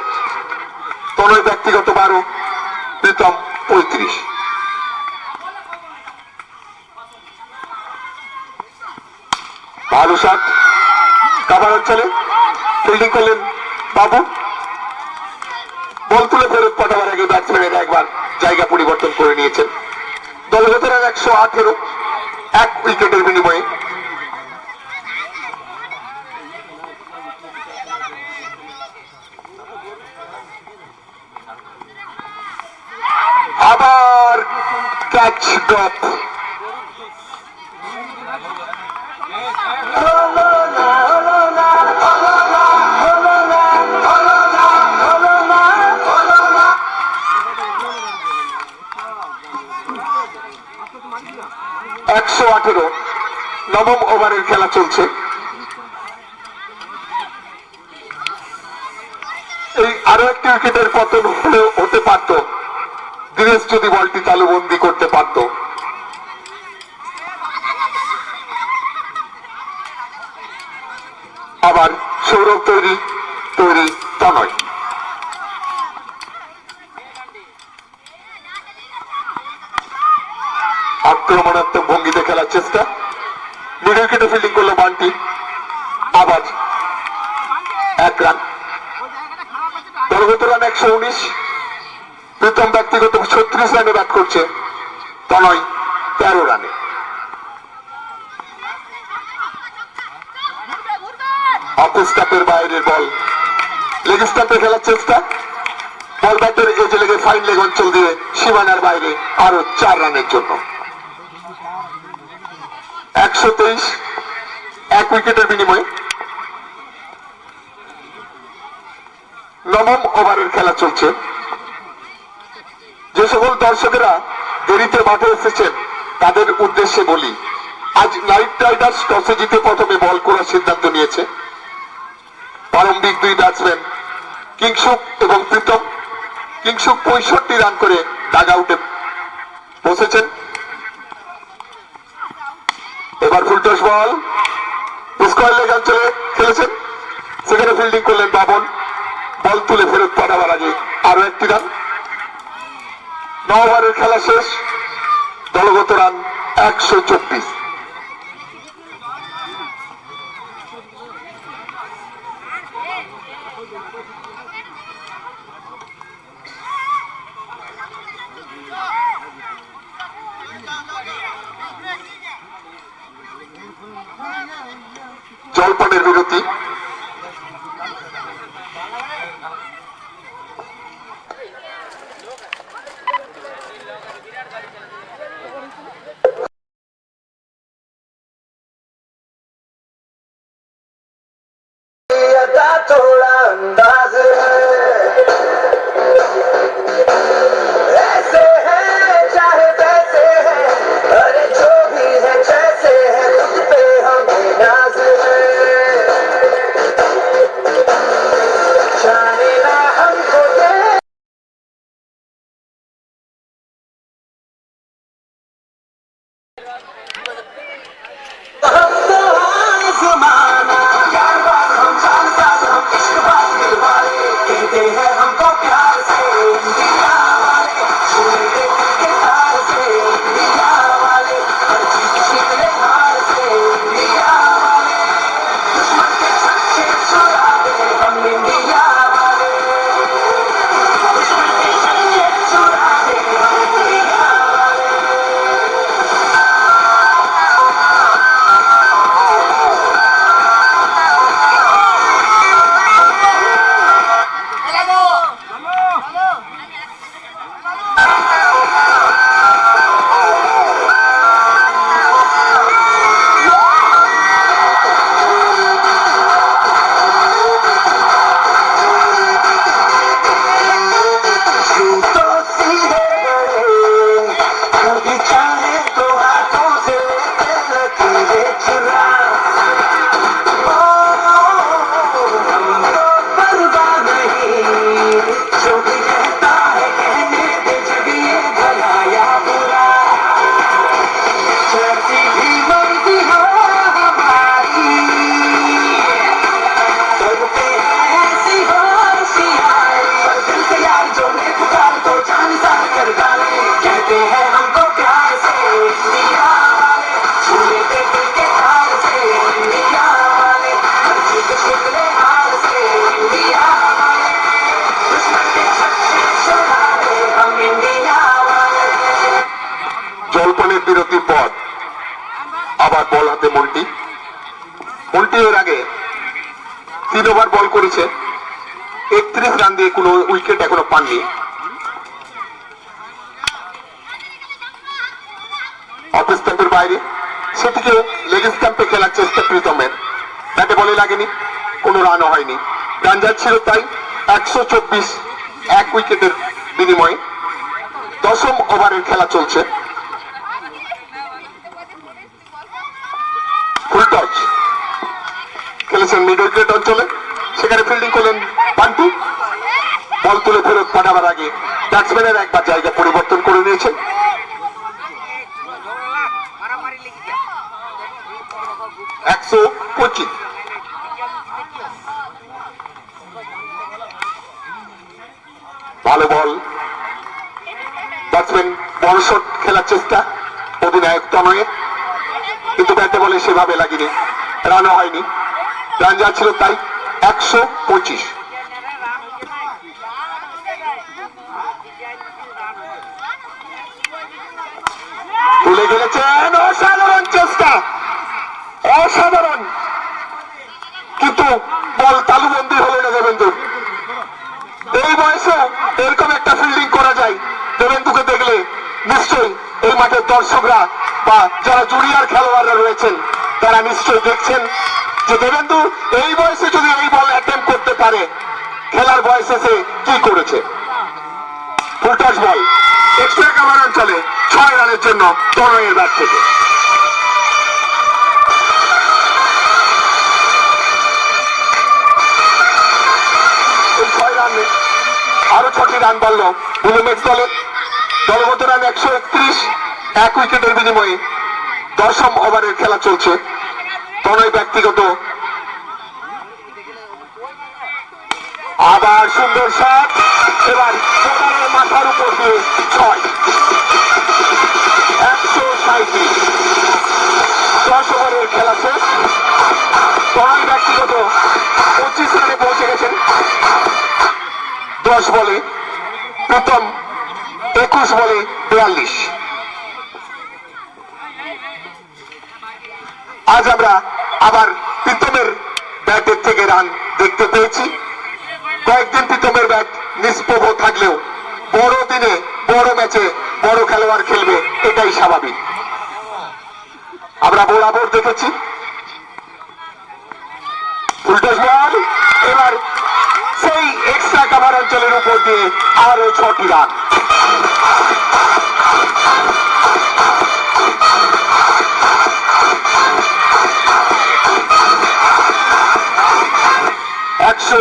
তনয় ব্যক্তিগত 12, প্রীতম 35। ভালো শট, কাভার অঞ্চলে ফিল্ডিং করলেন বাবু। বল তুলে ফেরত পাঠাবার আগে ব্যাটসম্যানের একবার জায়গা পরিবর্তন করে নিয়েছেন। দলগত রান 118, 1 উইকেটের বিনিময়ে। আবার ক্যাচ ড্রপ। হলো না 118 নবম ওভারের খেলা চলছে। এই আরো একটি উইকেটের পতন হতে পারত দীনেশ যদি বলটি তালুবন্দি করতে পারত। আবার সৌরভ তৈরি তনয়। আক্রমণাত্মক ভঙ্গিতে খেলার চেষ্টা, মিডল উইকেটে ফিল্ডিং করলো বান্টি, আবার 1 রান। দলগত রান 119, প্রীতম ব্যক্তিগত 36 রানে ব্যাট করছে, তনয় 13 রানে। অফ স্টাম্পের বাইরের বল, লেগ স্টাম্পে খেলার চেষ্টা, বল ব্যাটের এজে লেগে ফাইন লেগ অঞ্চল দিয়ে সীমানার বাইরে আরো 4 রানের জন্য। 123 1 উইকেটের বিনিময়ে নবম ওভারের খেলা চলছে। যে সকল দর্শকেরা দেরিতে মাঠে এসেছেন তাদের উদ্দেশ্যে বলি, আজ নাইট রাইডার্স টসে জিতে প্রথমে বল করার সিদ্ধান্ত নিয়েছে। প্রারম্ভিক 2 ব্যাটসম্যান কিংসুক এবং প্রীতম। কিংসুক 65 রান করে ডাগ আউটে বসেছেন। এবার ফুলটস বল, স্কোয়ার লেগ অঞ্চলে খেলেছেন, সেখানে ফিল্ডিং করলেন বাবন, বল তুলে ফেরত পাঠাবার আগে আরো 1টি রান। 9 ওভারের খেলা শেষ, দলগত রান 124। জলপানের বিরতি। थोड़ा अंदाज ऐसे है चाहे वैसे है, अरे जो भी है जैसे है, खुद पे हमें नाज है। जाने ना हमको दे हम तो हाय ज़माना, यार बात हम जानता, हम इश्क बात दिल वाले, कहते हैं हमको प्यार से इंडिया वाले, छुए दिल के तार से इंडिया वाले, हर चीज शिकले हार से इंडिया वाले, दुश्मन के छक्के छुड़ा दे हम इंडिया वाले, दुश्मन के छक्के छुड़ा दे हम इंडिया वाले। तो सीधे बड़े, कभी चाहे तो हाथों से लेते लकीरें चुरा, हम तो परवाह नहीं, जो भी कहता है कहने दे, जब ये भला या बुरा, जैसी भी मर्जी हो हमारी, करते हैं ऐसी होशियारी, पर दिल से यार जो ने पुकार तो जान सार कर डाले, कहते हैं हमको प्यार से इंडिया वाले, छुए थे दिल के तार से इंडिया वाले, हर चीज शिकले हार से इंडिया वाले, दुश्मन के छक्के छुड़ा दे हम इंडिया वाले। জলপানের বিরতির পর আবার বল হাতে মন্টি। মন্টি এর আগে 3 ওভার বল করেছে, 31 রান দিয়ে কোনো উইকেট এখনো পাননি। অফ স্টাম্পের বাইরে, সেটিকে লেগ স্টাম্পে খেলার চেষ্টা প্রীতমের, ব্যাটে বলে লাগেনি, কোনো রানও হয়নি। রান যাচ্ছিল তাই 124 1 উইকেটের বিনিময়ে। 10ম ওভারের খেলা চলছে। আগে ব্যাটসম্যানের একবার জায়গা পরিবর্তন করে নিয়েছেন। একশো 25। ভালো বল, ব্যাটসম্যান বল শট খেলার চেষ্টা অধিনায়ক তনয়ের, কিন্তু ব্যাটে বলে সেভাবে লাগেনি, রানও হয়নি। রান যা ছিল তাই 125। তুলে গেলেছেন, অসাধারণ চেষ্টা, অসাধারণ, কিন্তু বল তালুবন্দি হলো না দেবেন্দু। এই বয়সে এরকম একটা ফিল্ডিং করা যায়, দেবেন্দুকে দেখলে নিশ্চয়ই এই মাঠের দর্শকরা বা যারা জুনিয়র খেলোয়াড়রা রয়েছেন তারা নিশ্চয়ই দেখছেন যে দেবেন্দু এই বয়সে যদি এই বল অ্যাটেম্প করতে পারে, খেলার বয়সে সে কি করেছে। ফুলটস বল, এক্সট্রা কাভার অঞ্চলে 6 রানের জন্য তনয়ের ব্যাট থেকে। এই 6 রানে আরো 6টি রান বাড়ল বুলুমেক্স দলের। দলগত রান 131, 1 উইকেটের বিনিময়ে 10ম ওভারের খেলা চলছে। তনয় ব্যক্তিগত, আবার সুন্দর শট, এবার বোলারের মাথার উপর দিয়ে 6, 137। 10 ওভারের খেলা শেষ। তনয় ব্যক্তিগত 25 রানে পৌঁছে গেছেন 10 বলে, প্রথম 21 বলে 42। আজ আমরা আবার প্রীতমের ব্যাটের থেকে রান দেখতে পেয়েছি। কয়েকদিন প্রীতমের ব্যাট নিষ্প্রভ থাকলেও বড় দিনে বড় ম্যাচে বড় খেলোয়াড় খেলবে, এটাই স্বাভাবিক। আমরা বরাবর দেখেছি। ফুলটস বল, এবার সেই এক্সট্রা কাভার অঞ্চলের উপর দিয়ে আরো 6টি রান। একশো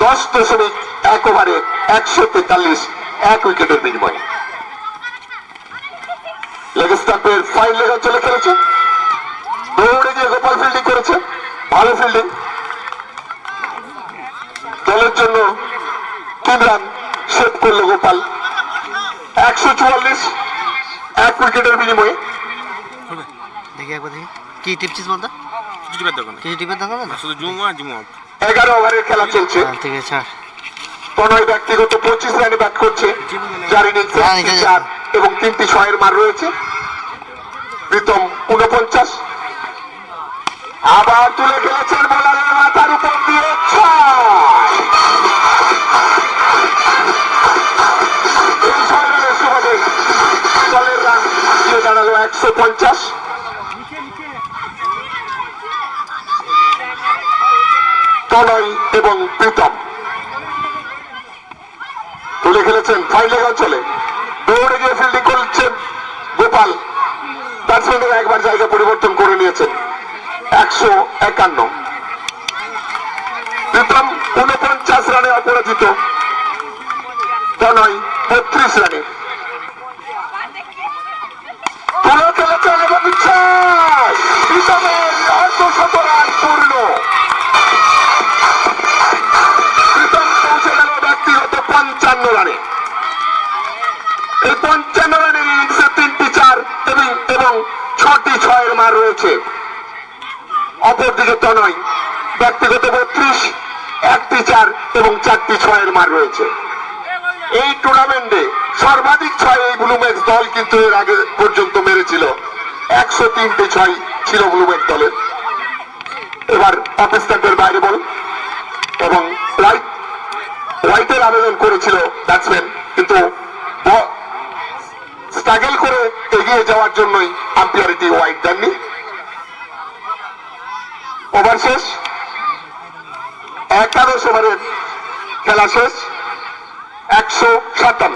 10.1 ওভারে 143, 1 উইকেটের বিনিময়ে। লেগ স্টাম্পের ফাইন লেগ অঞ্চলে খেলেছে, দৌড়ে গিয়ে গোপাল ফিল্ডিং করেছে, ভালো ফিল্ডিং। দলের জন্য 3 রান সেভ করলো গোপাল। 144, 1 উইকেটের বিনিময়ে। দেখি একবার দেখি কি টিপছিস বলতো, টিপের দোকানে কিছু টিপের দরকার না, শুধু জুম আউট। 11 ওভারের খেলা চলছে। ঠিক আছে ছাড়। তনয় ব্যক্তিগত 25 রানে ব্যাট করছে, 4 ইনিংসে 4 এবং 3টি 6-এর মার রয়েছে। প্রীতম 49, আবার তুলে খেলেছেন বোলারের মাথার উপর দিয়ে 6। এই 6 রানের সুবাদে দলের রান গিয়ে দাঁড়ালো 150। তনয় এবং প্রীতম তুলে খেলেছেন ফাইন লেগ অঞ্চলে, দৌড়ে গিয়ে ফিল্ডিং করছেন গোপাল। ব্যাটসম্যানের একবার জায়গা পরিবর্তন করে নিয়েছেন। 151। প্রীতম 49 রানে অপরাজিত, তনয় 32 রানে। তুলে খেলেছেন এবং 6, প্রীতমের অর্ধশত রান পূর্ণ। প্রীতম পৌঁছে গেল ব্যক্তিগত 55 রানে। এই 55 রানের ইনিংসে 3টি 4 এবং 6টি 6-এর মার রয়েছে। অপরদিকে তনয় ব্যক্তিগত 32, 1টি 4 এবং 4টি 6-এর মার রয়েছে। এই টুর্নামেন্টে সর্বাধিক 6 এই ব্লুম্যাক্স দল কিন্তু এর আগে পর্যন্ত মেরেছিল। 103টি 6 ছিল ব্লুম্যাক্স দলের। এবার অফ স্ট্যাম্পের বাইরে বল এবং হোয়াইটের আবেদন করেছিল ব্যাটসম্যান, কিন্তু স্ট্রাগল করে এগিয়ে যাওয়ার জন্যই আম্পায়ার এটি হোয়াইট দেননি। ওভার শেষ, 11 ওভারের খেলা শেষ। 157।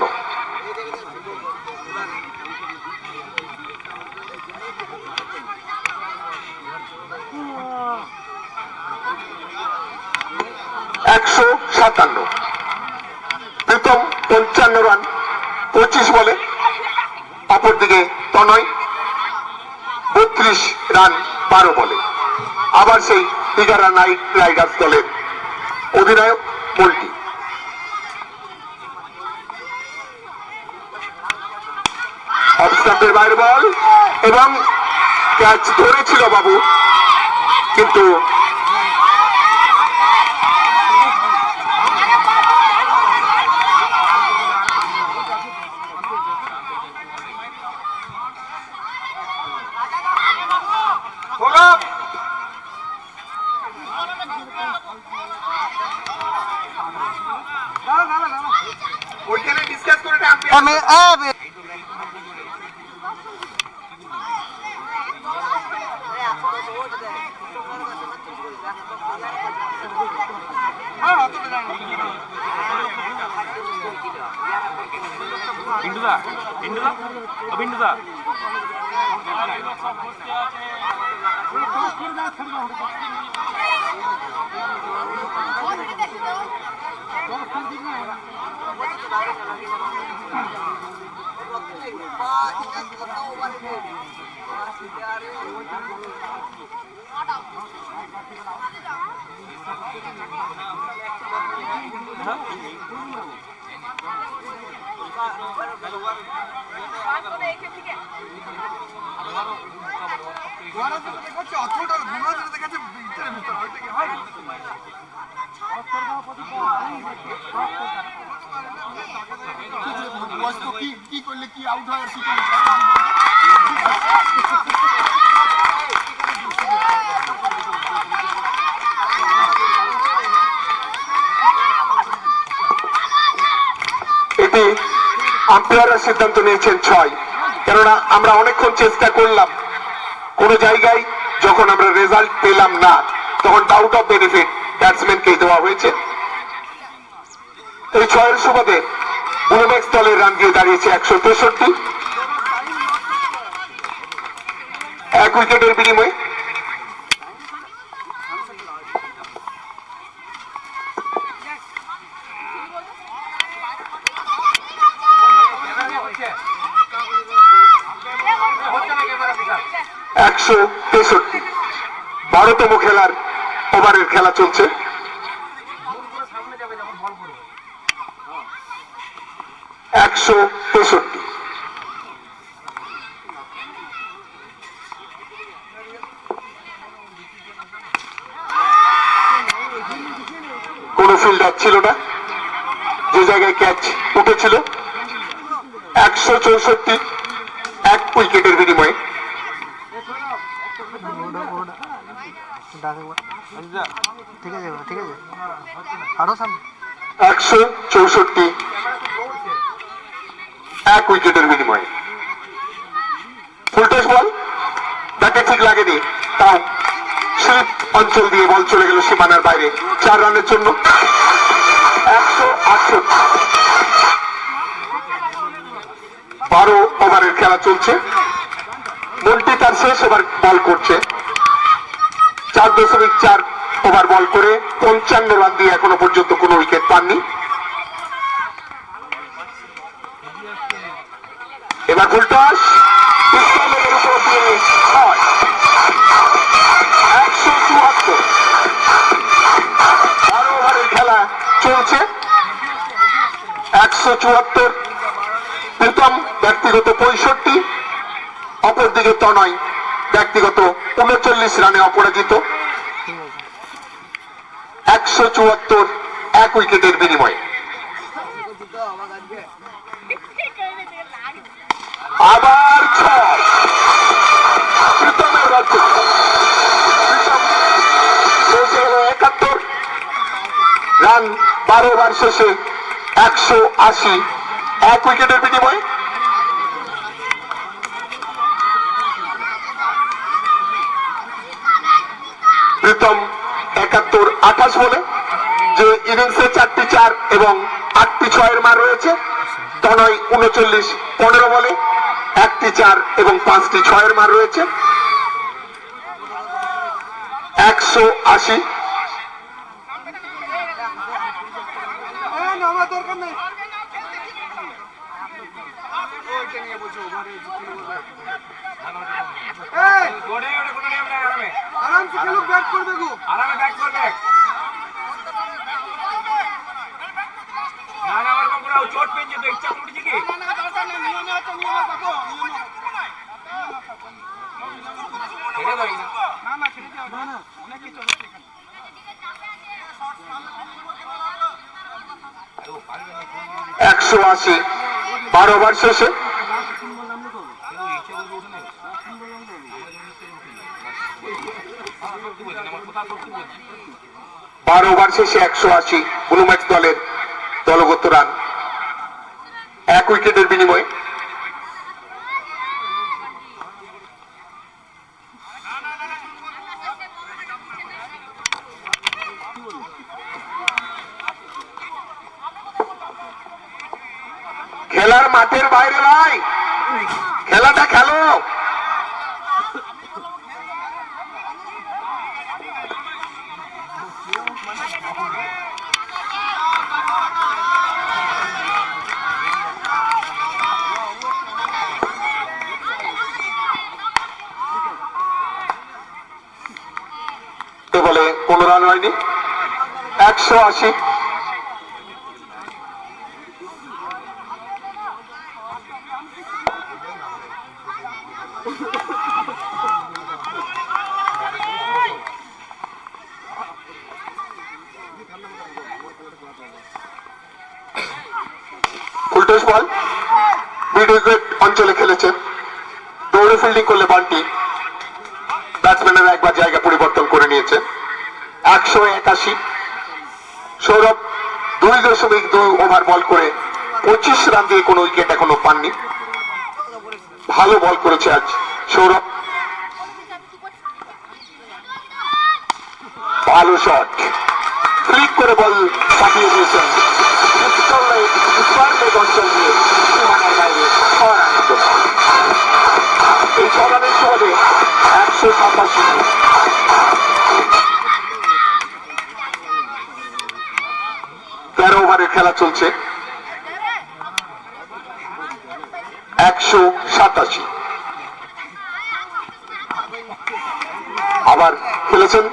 25 বলে, অপরদিকে তনয় 32 রান 12 বলে। আবার সেই দিঘারা নাইট রাইডার্স দলের অধিনায়ক মল্টি। অফ স্টাম্পের বাইরে বল এবং ক্যাচ ধরেছিল বাবু, কিন্তু ওইখানে ডিসকাস করে বিন্দুদা বিন্দুদা ও বিন্দুদা অতটা ঘুমা দেখাচ্ছে ভিতরে ভিতরে ওইটা কি হয় কি করলে কি আউট হয় আর কি করলে এটি আম্পায়াররা সিদ্ধান্ত নিয়েছেন 6, কেননা আমরা অনেকক্ষণ চেষ্টা করলাম, কোন জায়গায় যখন আমরা রেজাল্ট পেলাম না তখন আউট অফ বেনিফিট ব্যাটসম্যানকে দেওয়া হয়েছে। এই 6-এর সুবাদে বুলুমেক্স দলের রান গিয়ে দাঁড়িয়েছে 163, 1 উইকেটের বিনিময়ে। একশো 63, 12তম খেলার ওভারের খেলা চলছে। একশো 63। কোন ফিল্ডার ছিল না, যে জায়গায় ক্যাচ উঠেছিল। 164, 1 উইকেটের বিনিময়ে। ঠিক আছে ঠিক আছে আরো সামনে 164, 1 উইকেটের বিনিময়ে। ফুলটস বল, ব্যাটে ঠিক লাগেনি, তাও স্লিপ অঞ্চল দিয়ে বল চলে গেল সীমানার বাইরে। 4 রানের জন্য 168। 12 ওভারের খেলা চলছে। মল্টি তার শেষ ওভার বল করছে, 4.4 ওভার বল করে 55 রান দিয়ে এখনো পর্যন্ত কোনো উইকেট পাননি। এবার ফুলটস 174, 12 ওভারের খেলা চলছে। 174, প্রীতম ব্যক্তিগত 65, অপরদিকে তনয় ব্যক্তিগত 39 রানে অপরাজিত। 174, 1 উইকেটের বিনিময়ে। আবার 6, প্রীতমের রাজ্য। প্রীতম পৌঁছে গেল 71 রান 12 ওভার শেষে। 180, 1 উইকেটের বিনিময়ে। প্রীতম 71, 28 বলে, যে ইনিংসে 4টি 4 এবং 8টি 6-এর মার রয়েছে। তনয় 39, 15 বলে, 1টি 4 এবং 5টি 6-এর মার রয়েছে। 180। নামার দরকার নেই এই আরাম से খেলো ব্যাট করবে গো আরামে ব্যাক করবে না না ওরকম করে চোট পেয়ে যেত ইচ্ছা করছে কি নিয়মে আছে নিয়মে দেখো ছেড়ে দাও না ছেড়ে দাও না অনেকই চলছে একশো 180 12 ওভার শেষে 12 ওভার শেষে 180 ব্লু ম্যাক্স দলের দলগত রান, 1 উইকেটের বিনিময়ে। খেলার মাঠের বাইরে নয়, খেলাটা খেলো। বলে 15 রান হয়নি, 180। ফুলটস বল, মিড উইকেট অঞ্চলে খেলেছেন, দৌড়ে ফিল্ডিং করলে বান্টি ব্যাটসম্যানের একবার জায়গা পরিবর্তন করে নিয়েছে। 181। সৌরভ 2.2 ওভার বল করে 25 রান দিয়ে কোনো উইকেট এখনো পাননি। ভালো বল করেছে আজ সৌরভ, ভালো শট, ফ্লিক করে বল পাঠিয়ে দিয়েছেন অঞ্চল দিয়ে সীমানার বাইরে 6 রানের জন্য। এই 6 রানের সুবাদে 187। 13 ওভারের খেলা চলছে, 187। আবার খেলেছেন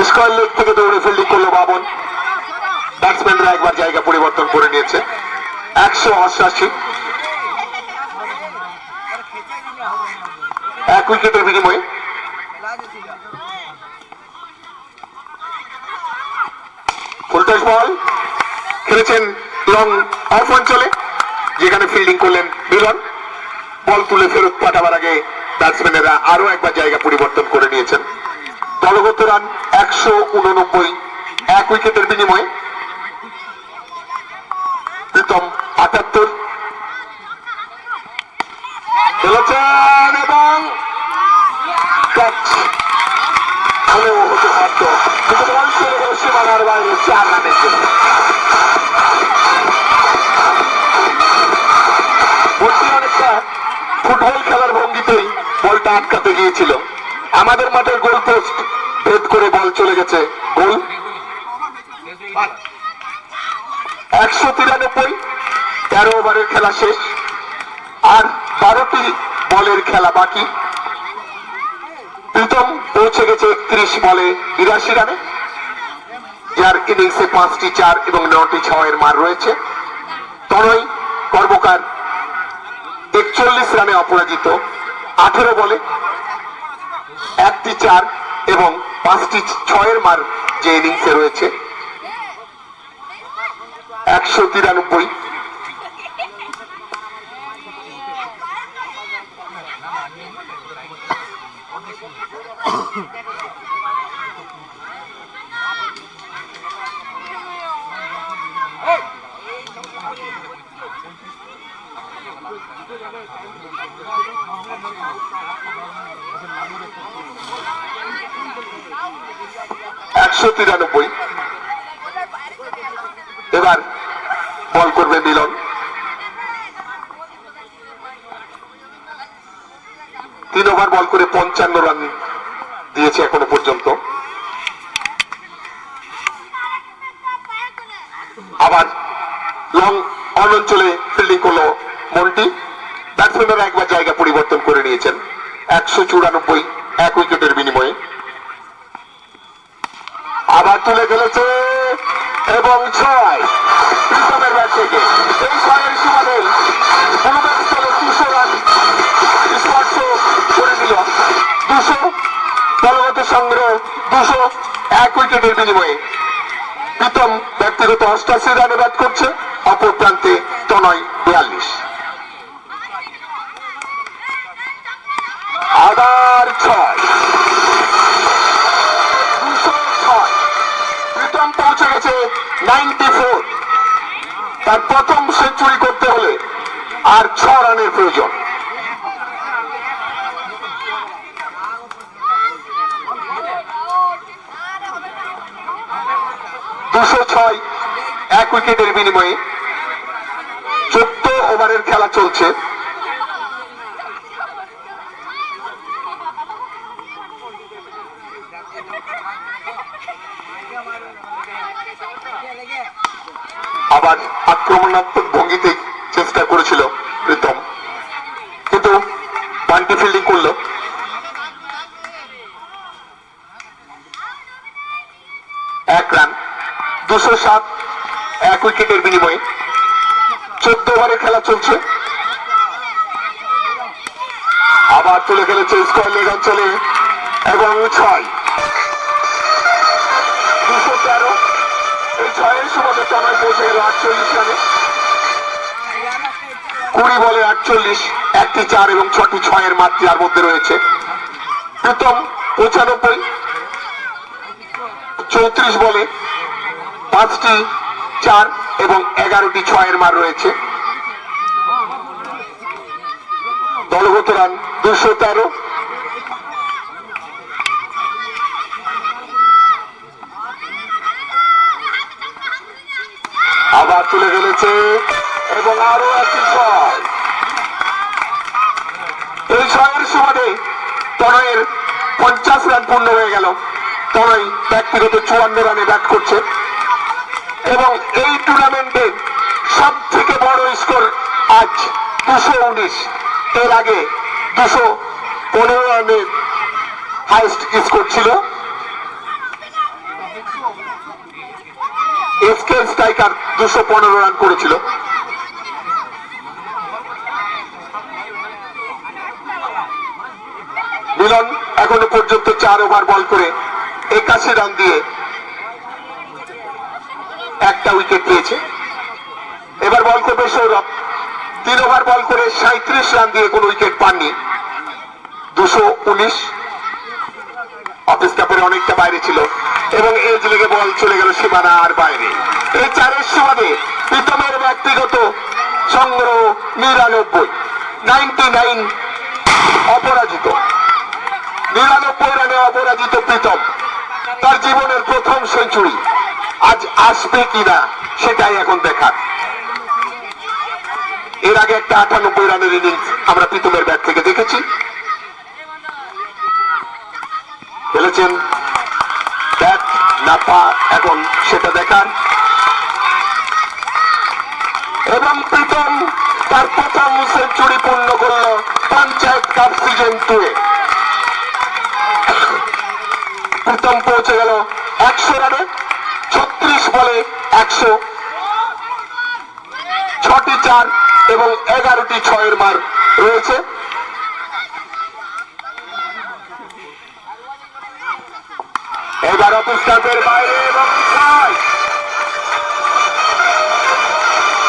স্কোয়ার লেগ থেকে দৌড়ে ফিল্ডিং করলো বাবন, ব্যাটসম্যানরা একবার জায়গা পরিবর্তন করে নিয়েছে। 188। 1 উইকেটের বিনিময়ে। ফুলটস বল খেলেছেন লং অফ অঞ্চলে, যেখানে ফিল্ডিং করলেন মিলন। বল তুলে ফেরত পাঠাবার আগে ব্যাটসম্যানেরা আরো একবার জায়গা পরিবর্তন করে নিয়েছেন। দলগত রান 189, 1 উইকেটের বিনিময়ে। প্রীতম 78 খেলেছেন এবং ক্যাচ হলেও হতে পারত, কিন্তু বল চলে গেল সীমানার বাইরে 4 রানের জন্য। অনেকটা ফুটবল খেলার ভঙ্গিতেই বলটা আটকাতে গিয়েছিল, আমাদের মাঠের গোল পোস্ট ভেদ করে বল চলে গেছে গোল। 193। 13 ওভারের খেলা শেষ, আর 12টি বলের খেলা বাকি। প্রীতম পৌঁছে গেছে 31 বলে 82 রানে, যার ইনিংসে 5টি 4 এবং 9টি 6 এর মার রয়েছে। তনয় কর্মকার 41 রানে অপরাজিত, 18 বলে 1টি 4 এবং 5টি 6 এর মার যে ইনিংসে রয়েছে। 193। 193। এবার বল করবে মিলন, 3 ওভার বল করে 55 রান দিয়েছে এখনো পর্যন্ত। আবার লং অন অঞ্চলে ফিল্ডিং করলো মন্টি, ব্যাটসম্যানরা একবার জায়গা পরিবর্তন করে নিয়েছেন। 194 এক উইকেটের বিনিময়ে। আবার তুলে ফেলেছে এবং 6 প্রীতমের ব্যাট থেকে। এই 6-এর সুবাদে অনুবাদ স্থলে 200 রান স্পর্শ করে নিল। 200 দলগত সংগ্রহ 200 এক উইকেটের বিনিময়ে। প্রীতম ব্যক্তিগত 88 রানে ব্যাট করছে, অপর প্রান্তে তনয় 42। আবার 6 206। প্রীতম পৌঁছে গেছে 94। তার প্রথম সেঞ্চুরি করতে হলে আর 6 রানের প্রয়োজন। এক উইকেটের বিনিময়ে 14 ওভারের খেলা চলছে। আবার আক্রমণাত্মক ভঙ্গিতে চেষ্টা করেছিল প্রীতম, কিন্তু বান্টি ফিল্ডিং করলো। এক রান। 207 এক উইকেটের বিনিময়ে 14 ওভারের খেলা চলছে। আবার তুলে খেলেছে স্কোয়ার লেগ অঞ্চলে এবং 6 213। এই 6-এর সুবাদে তনয় পৌঁছে গেল 48 রানে। 20 বলে 48, একটি 4 এবং 6টি 6-এর মাত্রার মধ্যে রয়েছে। প্রীতম 95, 34 বলে 5টি 4 এবং 11টি 6-এর মার রয়েছে। দলগত রান 213। আবার তুলে ফেলেছে এবং আরো একটি 6। এই 6-এর সুবাদে তনয়ের 50 রান পূর্ণ হয়ে গেল। তনয় ব্যক্তিগত 54 রানে ব্যাট করছে এবং এই টুর্নামেন্টের সব থেকে বড় স্কোর আজ 219। এর আগে 215 রানের হাইস্ট স্কোর ছিল। এসকে স্ট্রাইকার 215 রান করেছিল। মিলন এখনো পর্যন্ত 4 ওভার বল করে 81 রান দিয়ে একটা উইকেট পেয়েছে। এবার বল করবে সৌরভ। 3 ওভার বল করে 37 রান দিয়ে কোন উইকেট পাননি। 219। অফিস কাপের অনেকটা বাইরে ছিল এবং এজ লেগে বল চলে গেল সীমানা আর বাইরে। এই 4-এর সুবাদে প্রীতমের ব্যক্তিগত সংগ্রহ 99 অপরাজিত। 99 রানে অপরাজিত প্রীতম। তার জীবনের প্রথম সেঞ্চুরি আজ আসবে কিনা সেটাই এখন দেখার। এর আগে একটা 98 রানের ইনিংস আমরা প্রীতমের ব্যাট থেকে দেখেছি। খেলেছেন ব্যাট না পা, এখন সেটা দেখার। এবং প্রীতম তার প্রথম সেঞ্চুরি পূর্ণ করল পঞ্চায়েত কাপ সিজন 2-এ। প্রীতম পৌঁছে গেল 100 রানে। 36 বলে 100, 6টি 4 এবং 11টি 6-এর মার রয়েছে। এবার অফিস কাপের বাইরে এবং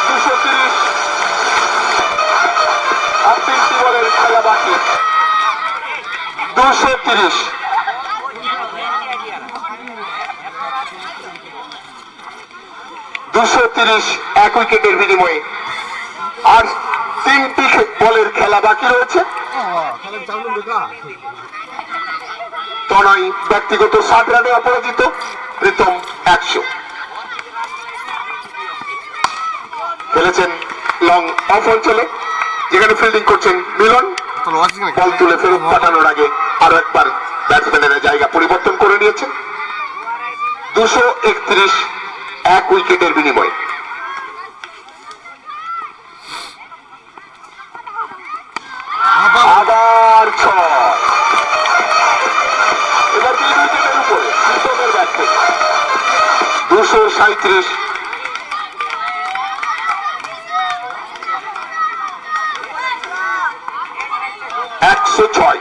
230 আর 3টি বলের খেলা বাকি। 230 এক উইকেটের বিনিময়ে আর 3টি বলের খেলা বাকি রয়েছে। তনয় ব্যক্তিগত 60 রানে অপরাজিত, প্রীতম 100। খেলেছেন লং অফ অঞ্চলে, যেখানে ফিল্ডিং করছেন মিলন। বল তুলে ফেরত পাঠানোর আগে আরো একবার ব্যাটসম্যানেরা জায়গা পরিবর্তন করে নিয়েছে। 231 এক উইকেটের বিনিময়ে। 237, 106।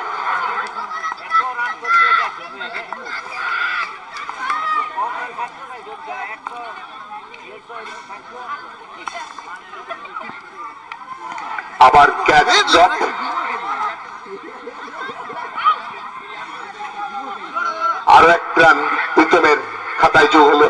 আবার ক্যাচ ড্রপ, আরো এক রান প্রীতমের খাতায় যোগ হলো।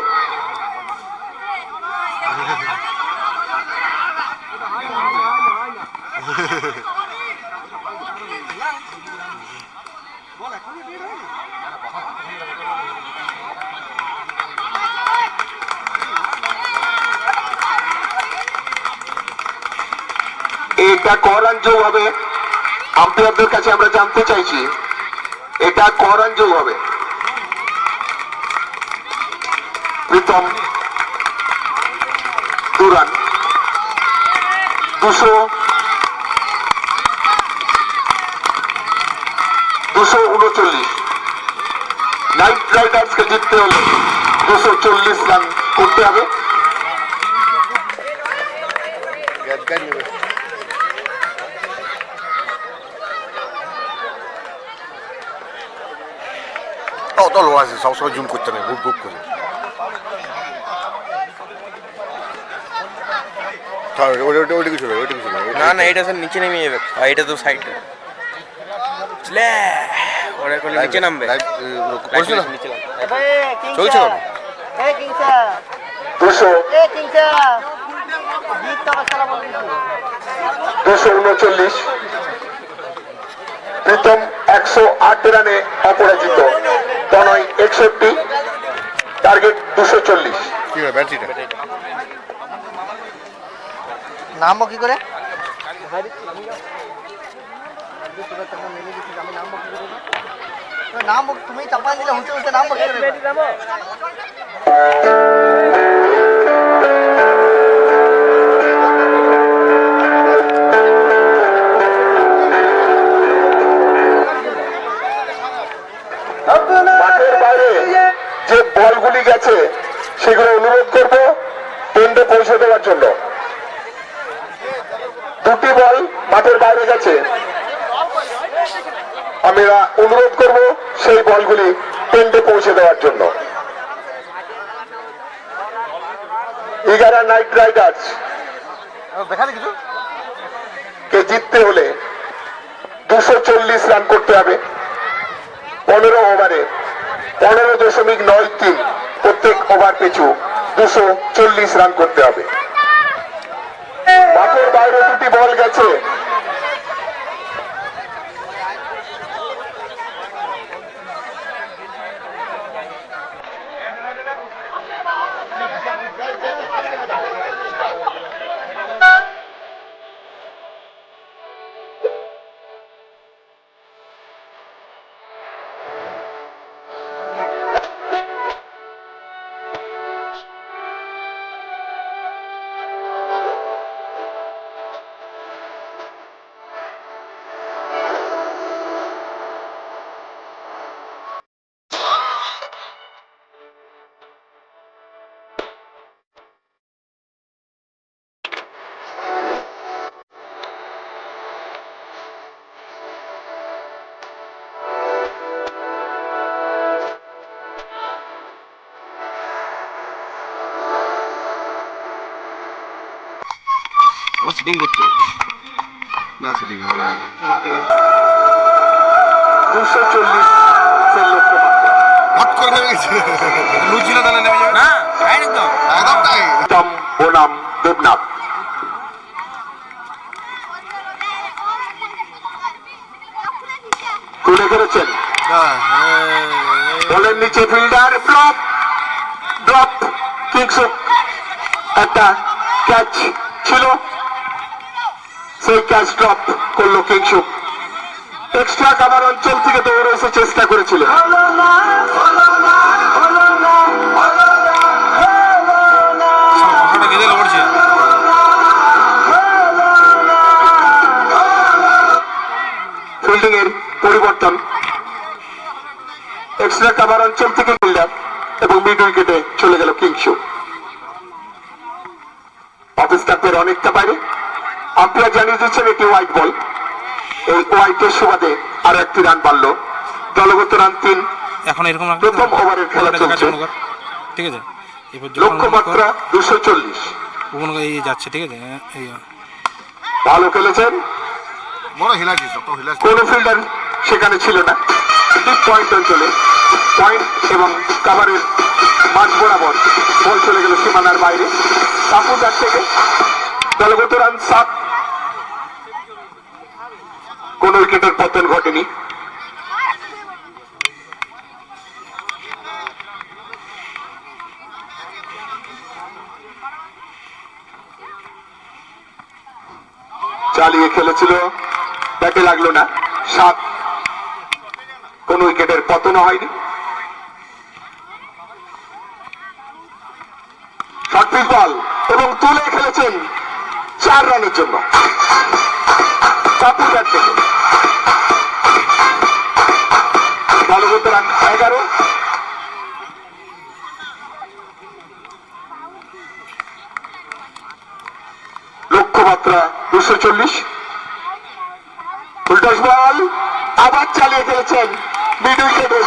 এটা ক রান যোগ হবে? আম্পায়ারদের কাছে আমরা জানতে চাইছি এটা ক রান যোগ হবে? প্রীতম 2 রান, 239। নাইট রাইডার্সকে জিততে হলে 240 রান করতে হবে। অত লোক আছে সবসময় জুম করতে নেই, বুক করে ওইটা কিছু না না, এটা স্যার নিচে নেমে যাবে, আর এটা তো সাইড চলে ওরা এখন নিচে নামবে, নিচে নামবে। চলছে কেন? 239। প্রীতম 108 রানে অপরাজিত, তনয় 61, টার্গেট 240। কি হবে ব্যাটারিটা? নামবো কি করে? নামবো, তুমি চাপা দিলে হুঁচে হুঁচে নামবো কি করে? মাঠের বাইরে যে বলগুলি গেছে সেগুলো অনুরোধ করব টেন্ডে পৌঁছে দেওয়ার জন্য। 2টি বল মাঠের বাইরে গেছে, আমরা অনুরোধ করব সেই বলগুলি টেন্ডে পৌঁছে দেওয়ার জন্য। 11 নাইট রাইডার্স কে জিততে হলে 240 রান করতে হবে। 15 ওভারে 15.93, প্রত্যেক ওভার পিছু 240 রান করতে হবে। মাঠের বাইরে 2টি বল গেছে, ও সিটিং করছে না সেটি হবে না। 240 এর লক্ষ্য হট করে নেমে গেছে, লুচি না তাহলে নেমে যাবে না, একদম একদম তাই। প্রীতম বনাম দেবনাথ। তুলে ধরেছেন, বলের নিচে ফিল্ডার ফ্লপ, ড্রপ, কিকসুক। একটা ক্যাচ ছিল, সেই ক্যাচ ড্রপ করলো কিকসুক। এক্সট্রা কাভার অঞ্চল থেকে দৌড়ে এসে চেষ্টা করেছিল। ঘন্টাটা গেঁদে লড়ছে। ফিল্ডিং এর পরিবর্তন, এক্সট্রা কাভার অঞ্চল থেকে ফিল্ডার এবং মিড উইকেটে চলে গেল কিংসু। অফ স্টাম্পের অনেকটা বাইরে, আম্পায়ার জানিয়ে দিচ্ছেন এটি হোয়াইট বল। এই হোয়াইটের সুবাদে আরো একটি রান বাড়ল। দলগত রান 3। এখন এরকম রাখলে প্রথম ওভারের খেলা চলছে। ঠিক আছে, এরপর লক্ষ্যমাত্রা 240। এই যাচ্ছে, ঠিক আছে, এই ভালো খেলেছেন, বড় হিলাছি যত হিলাছি কোন ফিল্ডার সেখানে ছিল না। ডিপ পয়েন্ট অঞ্চলে পয়েন্ট এবং কাভারের মাঝ বরাবর বল চলে গেল সীমানার বাইরে। কাপুদার থেকে দলগত রান 7। কোন উইকেটের পতন ঘটেনি। চালিয়ে খেলেছিল, ব্যাটে লাগলো না। 7। কোন উইকেটের পতন হয়নি। শর্ট পিচ বল এবং তুলে খেলেছেন 4 রানের জন্য কাপুদার থেকে। দলগত রান 11। লক্ষ্যমাত্রা 240। উল্টাস বল আবার চালিয়ে খেলেছেন মিড উইকেটের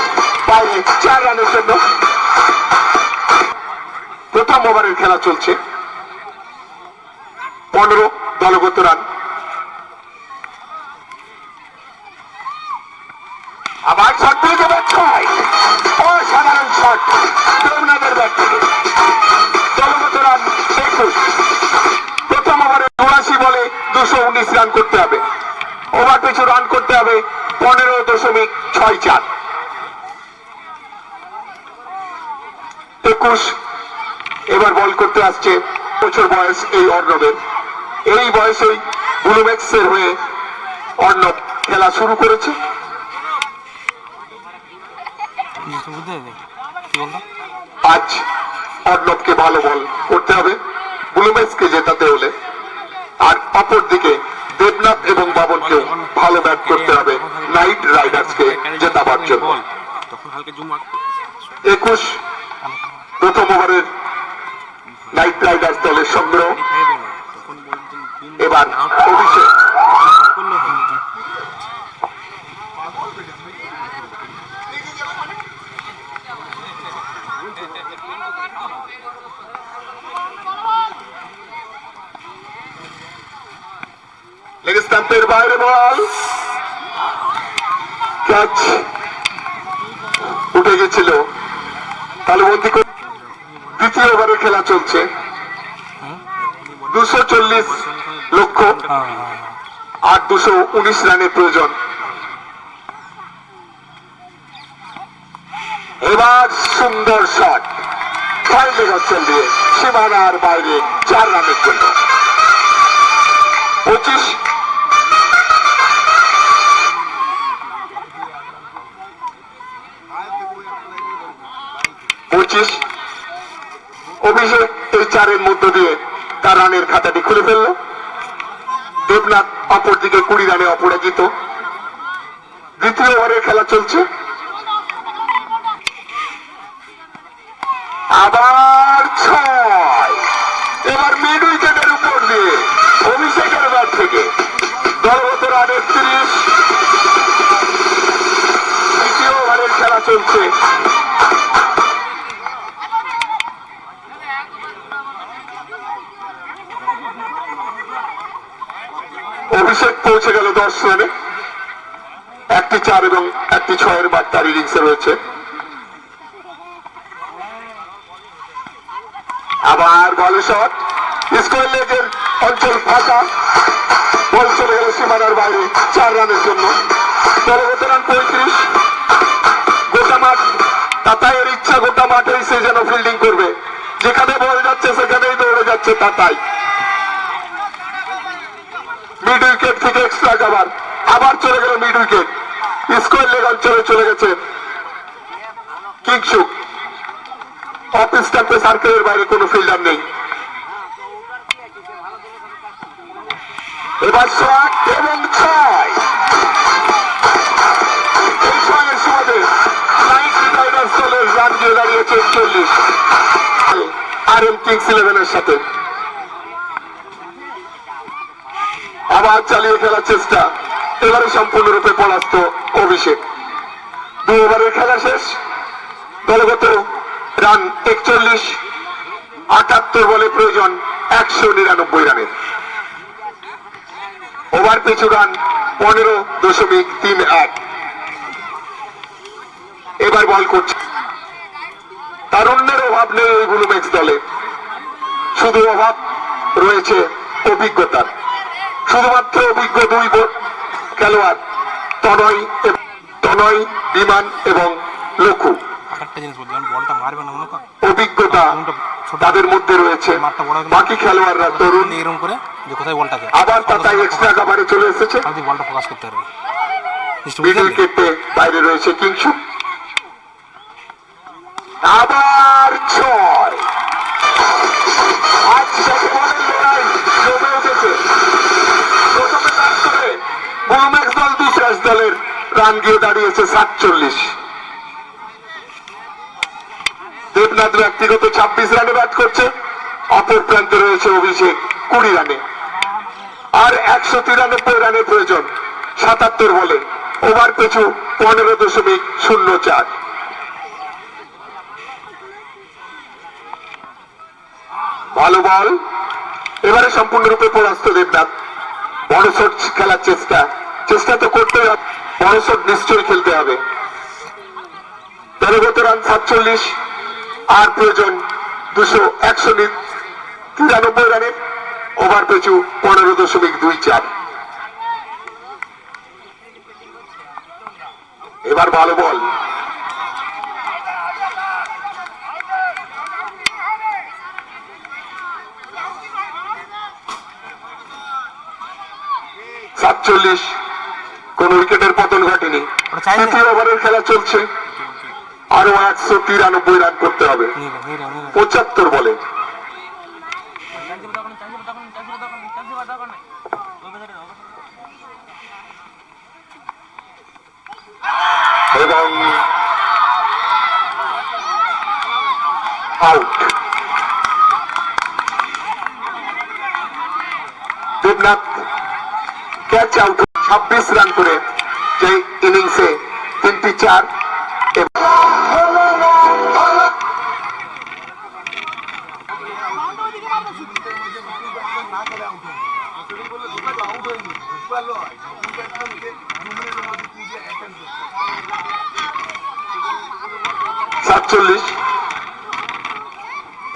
বাইরে 4 রানের জন্য। প্রথম ওভারের খেলা চলছে। 15 দলগত রান। আবার শট থেকে ব্যাট ছয়। অসাধারণ শট দেবনাথের ব্যাট থেকে। দলগত রান 21। প্রথম ওভারে 84 বলে 219 রান করতে হবে। ওভার পিছু রান করতে হবে 15.64। 21 এবার বল করতে আসছে বছর বয়স এই অর্ণবের। এই বয়সেই ব্লুম্যাক্সের হয়ে অর্ণব খেলা শুরু করেছে। আজ অর্ণবকে ভালো বল করতে হবে ব্লুম্যাক্সকে জেতাতে হলে। আর অপর দিকে দেবনাথ এবং বাবনকেও ভালো ব্যাট করতে হবে নাইট রাইডার্সকে জেতাবার জন্য। 21 প্রথম ওভারের নাইট রাইডার্স দলের সংগ্রহ। এবার অভিষেক। লেগ স্টাম্পের বাইরে বল, ক্যাচ উঠে গেছিল। তালুবন্দি করে দ্বিতীয় ওভারের খেলা চলছে। 240 লক্ষ্য আর 219 রানের প্রয়োজন। এবার সুন্দর শট 6 লেগ অঞ্চল দিয়ে সীমানার বাইরে 4 রানের জন্য। 25 অভিষেক এই 4-এর মধ্য দিয়ে তার রানের খাতাটি খুলে ফেলল। দেবনাথ অপরদিকে 20 রানে অপরাজিত। দ্বিতীয় ওভারের খেলা চলছে। আবার 6। এবার মিড উইকেটের উপর দিয়ে অভিষেকের ব্যাট থেকে দলগত রান 31। দ্বিতীয় ওভারের খেলা চলছে। অভিষেক পৌঁছে গেল 10 রানে। একটি 4 এবং একটি 6-এর বার্তা ইনিংসে রয়েছে। আবার বলে শট, স্কোয়ার লেগের অঞ্চল ফাঁকা, বল চলে গেল সীমানার বাইরে 4 রানের জন্য। দলগত রান 35। গোটা মাঠ তাতাইয়ের ইচ্ছা, গোটা মাঠেই সে যেন ফিল্ডিং করবে। যেখানে বল যাচ্ছে সেখানেই দৌড়ে যাচ্ছে তাতাই। মিড উইকেট থেকে এক্সট্রা কাভার, আবার চলে গেল মিড উইকেট। স্কোয়ার লেগ অঞ্চলে চলে গেছে কিংসু। অফ স্টাম্পে সার্কেলের বাইরে কোনো ফিল্ডার নেই। এবার শট এবং 6। এই 6-এর সুবাদে নাইট রাইডার্স দলের রান দিয়ে দাঁড়িয়েছে 41 RM কিংস 11-এর সাথে আবার চালিয়ে খেলার চেষ্টা, এবারে সম্পূর্ণরূপে পরাস্ত অভিষেক। 2 ওভারের খেলা শেষ, দলগত রান 41, 78 বলে প্রয়োজন 199 রানের। ওভার পিছু রান 15.31। এবার বল করছে, তারুণ্যের অভাব নেই এই ব্লুম্যাক্স দলে, শুধু অভাব রয়েছে অভিজ্ঞতার। শুধুমাত্র অভিজ্ঞ 2 খেলোয়াড় তনয়, বিমান এবং লঘু। আরেকটা জিনিস বলছি, যখন বলটা মারবে না মনে কর অভিজ্ঞতা তাদের মধ্যে রয়েছে, বাকি খেলোয়াড়রা তরুণ। এরকম করে যে কোথায় বলটা আছে আবার পাতায় এক্সট্রা কাভারে চলে এসেছে, তাহলে বলটা ফোকাস করতে পারবে। মিড উইকেটে বাইরে রয়েছে কিংসু। আবার 6। আজ শেষ বলের লড়াই জমে উঠেছে। প্রথমে ব্যাট করে ব্লুম্যাক্স দল দুসরাজ দলের রান গিয়ে দাঁড়িয়েছে 47। দেবনাথ ব্যক্তিগত 26 রানে ব্যাট করছে, অপর প্রান্তে রয়েছে অভিষেক 20 রানে। আর 193 রানের প্রয়োজন 77 বলে, ওভার পিছু 15.04। ভালো বল, এবারে সম্পূর্ণরূপে পরাস্ত দেবনাথ। বড় শট খেলার চেষ্টা তো করতে হবে, বড় শট নিশ্চয়ই খেলতে হবে। দলগত রান 47, আর প্রয়োজন 193 রানের, ওভার পিছু 15.24। এবার ভালো বল, কোন উইকেটের পতন ঘটেনি। তৃতীয় ওভারের খেলা চলছে, আরো 193 রান করতে হবে 75 বলে। এবং out. Debnath catch out, 26 run করে যে ইনিংসে 3টি 4।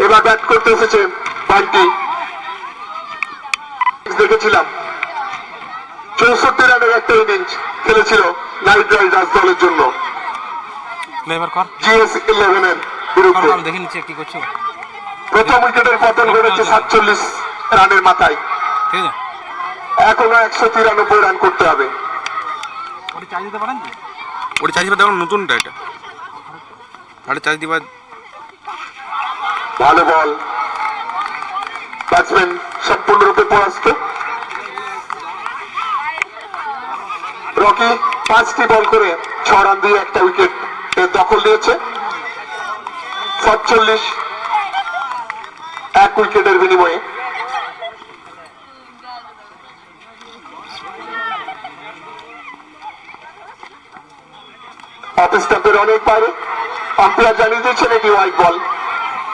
এবার ব্যাট করতে এসেছে বান্টি। দেখেছিলাম 64 রানের একটা ইনিংস খেলেছিল নাইট রাইডার্স দলের জন্য GS 11-এর বিরুদ্ধে। দেখে নিচ্ছি কি করছো। প্রথম উইকেটের পতন ঘটেছে 47 রানের মাথায়, ঠিক আছে, এখনো 193 রান করতে হবে। ওটা চার্জ দিতে পারেন, ওটা চার্জ দিতে পারেন, নতুনটা এটা, ওটা চার্জ দিবা। ভালো বল, ব্যাটসম্যান সম্পূর্ণরূপে পরাস্ত। রকি 5টি বল করে 6 রান দিয়ে একটা উইকেট দখল নিয়েছে। 47 এক উইকেটের বিনিময়ে। অফ স্টাম্পের অনেক বাইরে, আম্পায়ার জানিয়ে দিয়েছেন এটি হোয়াইট বল।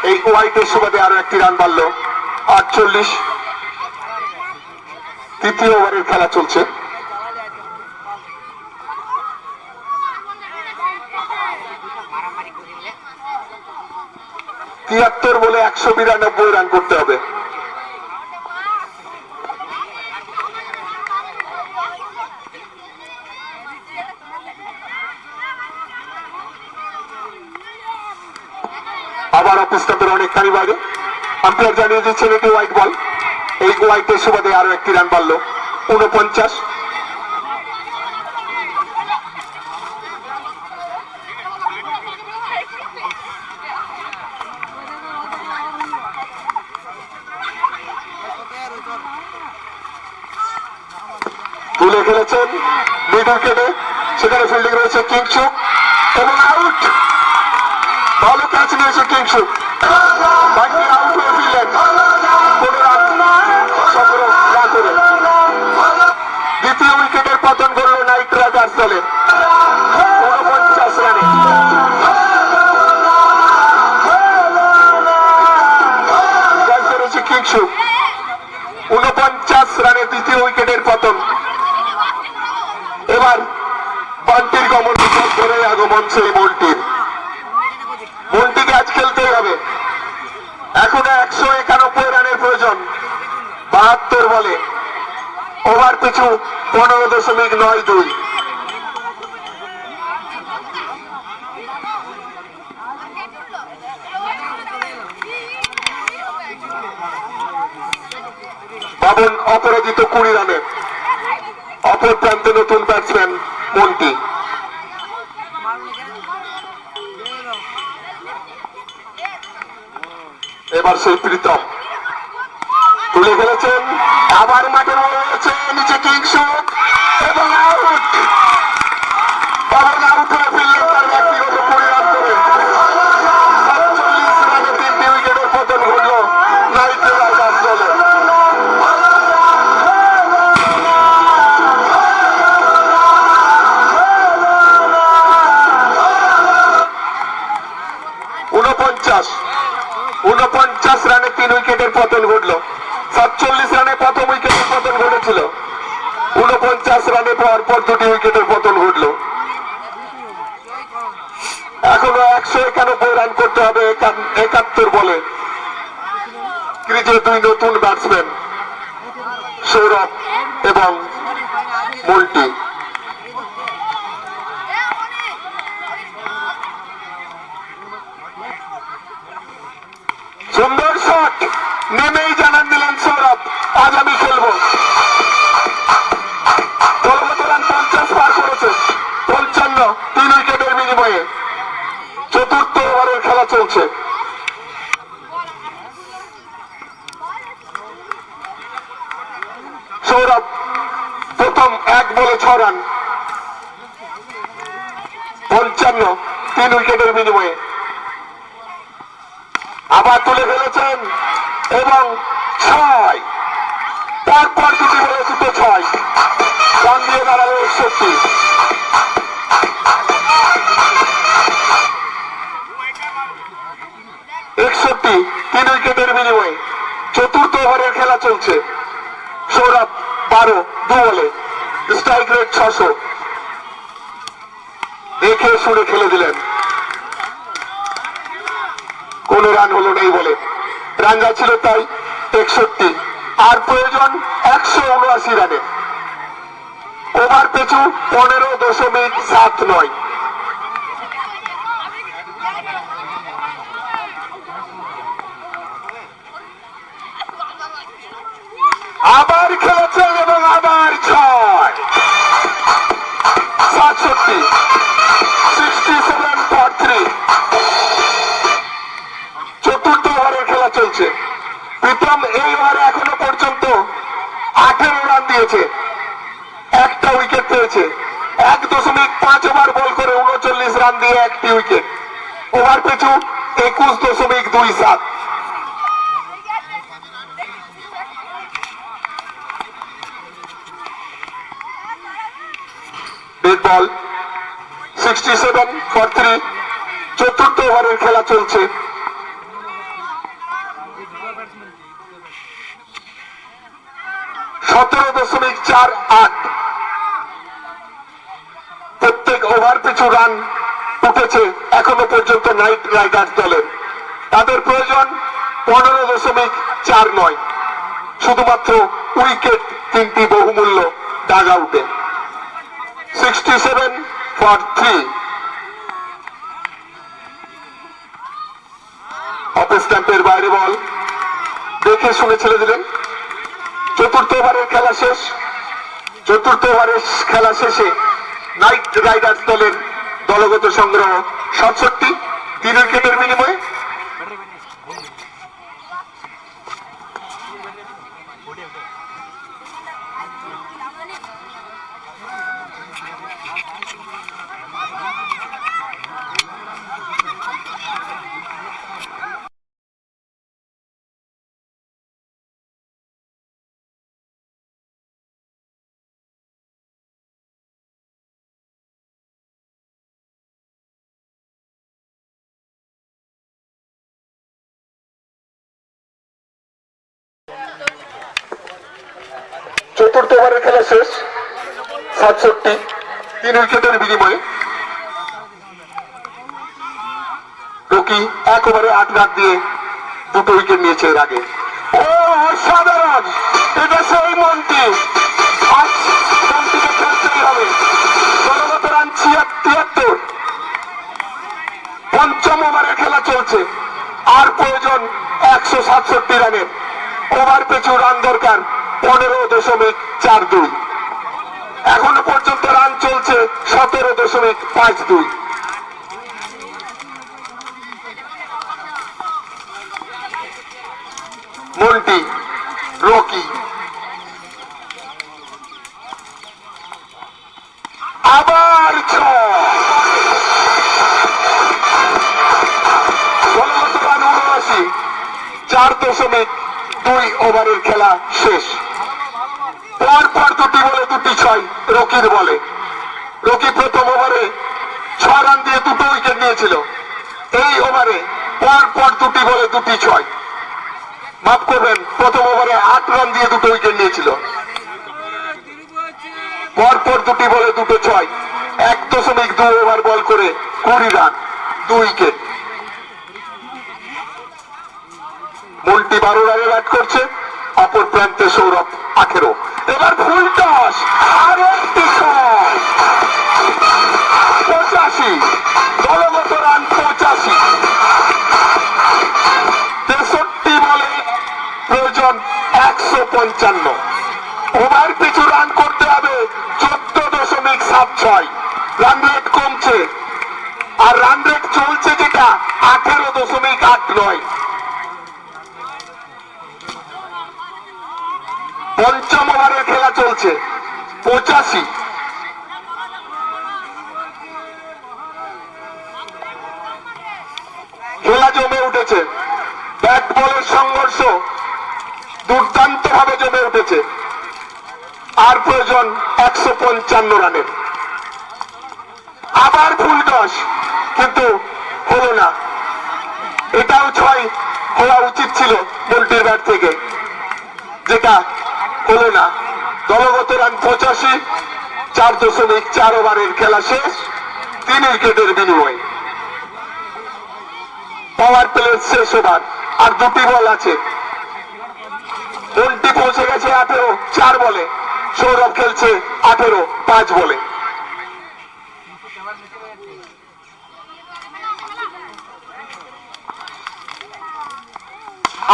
এই হোয়াইটের সুবাদে আরো একটি রান বাড়ল 48। তৃতীয় ওভারের খেলা চলছে। তিয়াত্তর বলে 192 রান করতে হবে। আবার অফ স্টাম্পের অনেকখানি বাইরে, আম্পায়ার জানিয়ে দিচ্ছেন এটি হোয়াইট বল। এই হোয়াইটের সুবাদে আরো একটি রান বাড়ল 49। তুলে খেলেছেন মিড উইকেটে, সেখানে ফিল্ডিং রয়েছে কিংসুক এবং আউট। ভালো ক্যাচ নিয়েছে কিংসু, বাকি আউট হয়ে ফিরলেন কোনো রান সংগ্রহ না করে। দ্বিতীয় উইকেটের পতন করল নাইট রাইডার্স দলে 49 রানে। ক্যাচ ধরেছে কিংসু, 49 রানে দ্বিতীয় উইকেটের পতন। এবার বান্টির গমন ধরে আগমন সেই মন্টির। মন্টিকে আজ খেলতেই হবে, এখনো 191 রানের প্রয়োজন 72 বলে, ওভার পিছু 15.92। পাবন অপরাজিত 20 রানে, অপর প্রান্তে নতুন ব্যাটসম্যান মন্টি। এবার সেই প্রীতম তুলে ফেলেছেন, আবার মাঠে রয়েছে নিচে কিংসু এবং আউট। পাবন আউট হয়ে ফিরলেন তার ব্যক্তিগত 20 রান করে। 47 রানে 3টি উইকেটের পতন ঘটল নাইট রাইডার্স দলে। উনপঞ্চাশ রানে 3 উইকেটের পতন ঘটল। 47 রানে প্রথম উইকেটের পতন ঘটেছিল, 49 রানে পর 2টি উইকেটের পতন ঘটল। এখনো 191 রান করতে হবে 71 বলে। ক্রিজে 2 নতুন ব্যাটসম্যান সৌরভ এবং মল্টি। সুন্দর শট, নেমেই জানান দিলেন সৌরভ, আজ আমি খেলবো। দলগত রান 50 পার করেছে, 55 3 উইকেটের বিনিময়ে। চতুর্থ ওভারের খেলা চলছে। সৌরভ প্রথম 1 বলে 6 রান, 55 3 উইকেটের বিনিময়ে। আবার তুলে ফেলেছেন এবং 6, পরপর 2টি বলে 6 রান দিয়ে দাঁড়ালো 61। একষট্টি 3 উইকেটের বিনিময়ে। চতুর্থ ওভারের খেলা চলছে। সৌরভ 12 2 বলে, স্ট্রাইক রেট 600। দেখে শুনে খেলে দিলেন, কোন রান হলো নেই বলে। রান যাচ্ছিল তাই 61, আর প্রয়োজন 179 রানে। ওভার পিছু 15.79। আবার খেলেছেন এবং আবার 6, 67 67 for 3। চতুর্থ ওভারের খেলা চলছে। প্রীতম এই ওভারে এখনো পর্যন্ত 18 রান দিয়েছে, 1টা উইকেট পেয়েছে। 1.5 ওভার বল করে 39 রান দিয়ে 1টি উইকেট। ওভার পিছু 21.27। Dead ball 67 for 3। চতুর্থ ওভারের খেলা চলছে। 17.48। প্রত্যেক ওভার পিছু রান উঠেছে এখনো পর্যন্ত নাইট রাইডার্স দলের। তাদের প্রয়োজন 15.49, শুধুমাত্র উইকেট 3টি বহুমূল্য ডাগ আউটে। 67 for 3। অফ স্ট্যাম্পের বাইরে বল, দেখে শুনে ছেড়ে দিলেন। চতুর্থ ওভারের খেলা শেষ। চতুর্থ ওভারের খেলা শেষে নাইট রাইডার্স দলের দলগত সংগ্রহ 67 3 উইকেটের বিনিময়ে। চতুর্থ ওভারের খেলা শেষ 67 3 উইকেটের বিনিময়ে রকি 1 ওভারে 8 রান দিয়ে 2 উইকেট নিয়েছে এর আগে। ও অসাধারণ, এটা সেই মন্টি, আজ মন্টিকে খেলতেই হবে। দলগত রান 73। পঞ্চম ওভারের খেলা চলছে, আর প্রয়োজন 167 রানের। ওভার পিছু রান দরকার 15.42। এখনো পর্যন্ত রান চলছে 17.52। মন্টি, রকি, আবার 6। দলগত রান 79। 4.2 ওভারের খেলা শেষ। পরপর 2টি বলে 2টি 6 রকির বলে। রকি প্রথম ওভারে 6 রান দিয়ে 2 উইকেট নিয়েছিল। এই ওভারে পরপর 2টি বলে 2টি 6, মাফ করবেন, প্রথম ওভারে 8 রান দিয়ে 2 উইকেট নিয়েছিল। পরপর 2টি বলে 2 6, 1.2 ওভার বল করে 20 রান 2 উইকেট। মন্টি 12 রানে ব্যাট করছে, অপর প্রান্তে সৌরভ 18। এবার ফুল টস, আর একটি 85। দলগত রান 85। 63 বলে প্রয়োজন 155। ওভার পিছু রান করতে হবে 14.76। রান রেট কমছে, আর রান রেট চলছে যেটা 18.89। পঞ্চম ওভারের খেলা চলছে 85। খেলা জমে উঠেছে, ব্যাট বলের সংঘর্ষ দুর্দান্ত ভাবে জমে উঠেছে। আর প্রয়োজন 155 রানের। আবার ফুল টস, কিন্তু হলো না। এটাও 6 হওয়া উচিত ছিল মন্টির ব্যাট থেকে, যেটা হলো না। দলগত রান 85। 4.4 ওভারের খেলা শেষ, 3 উইকেটের বিনিময়ে। পাওয়ার প্লের শেষ ওভার, আর 2টি বল আছে। মন্টি পৌঁছে গেছে 18 4 বলে, সৌরভ খেলছে 18 5 বলে।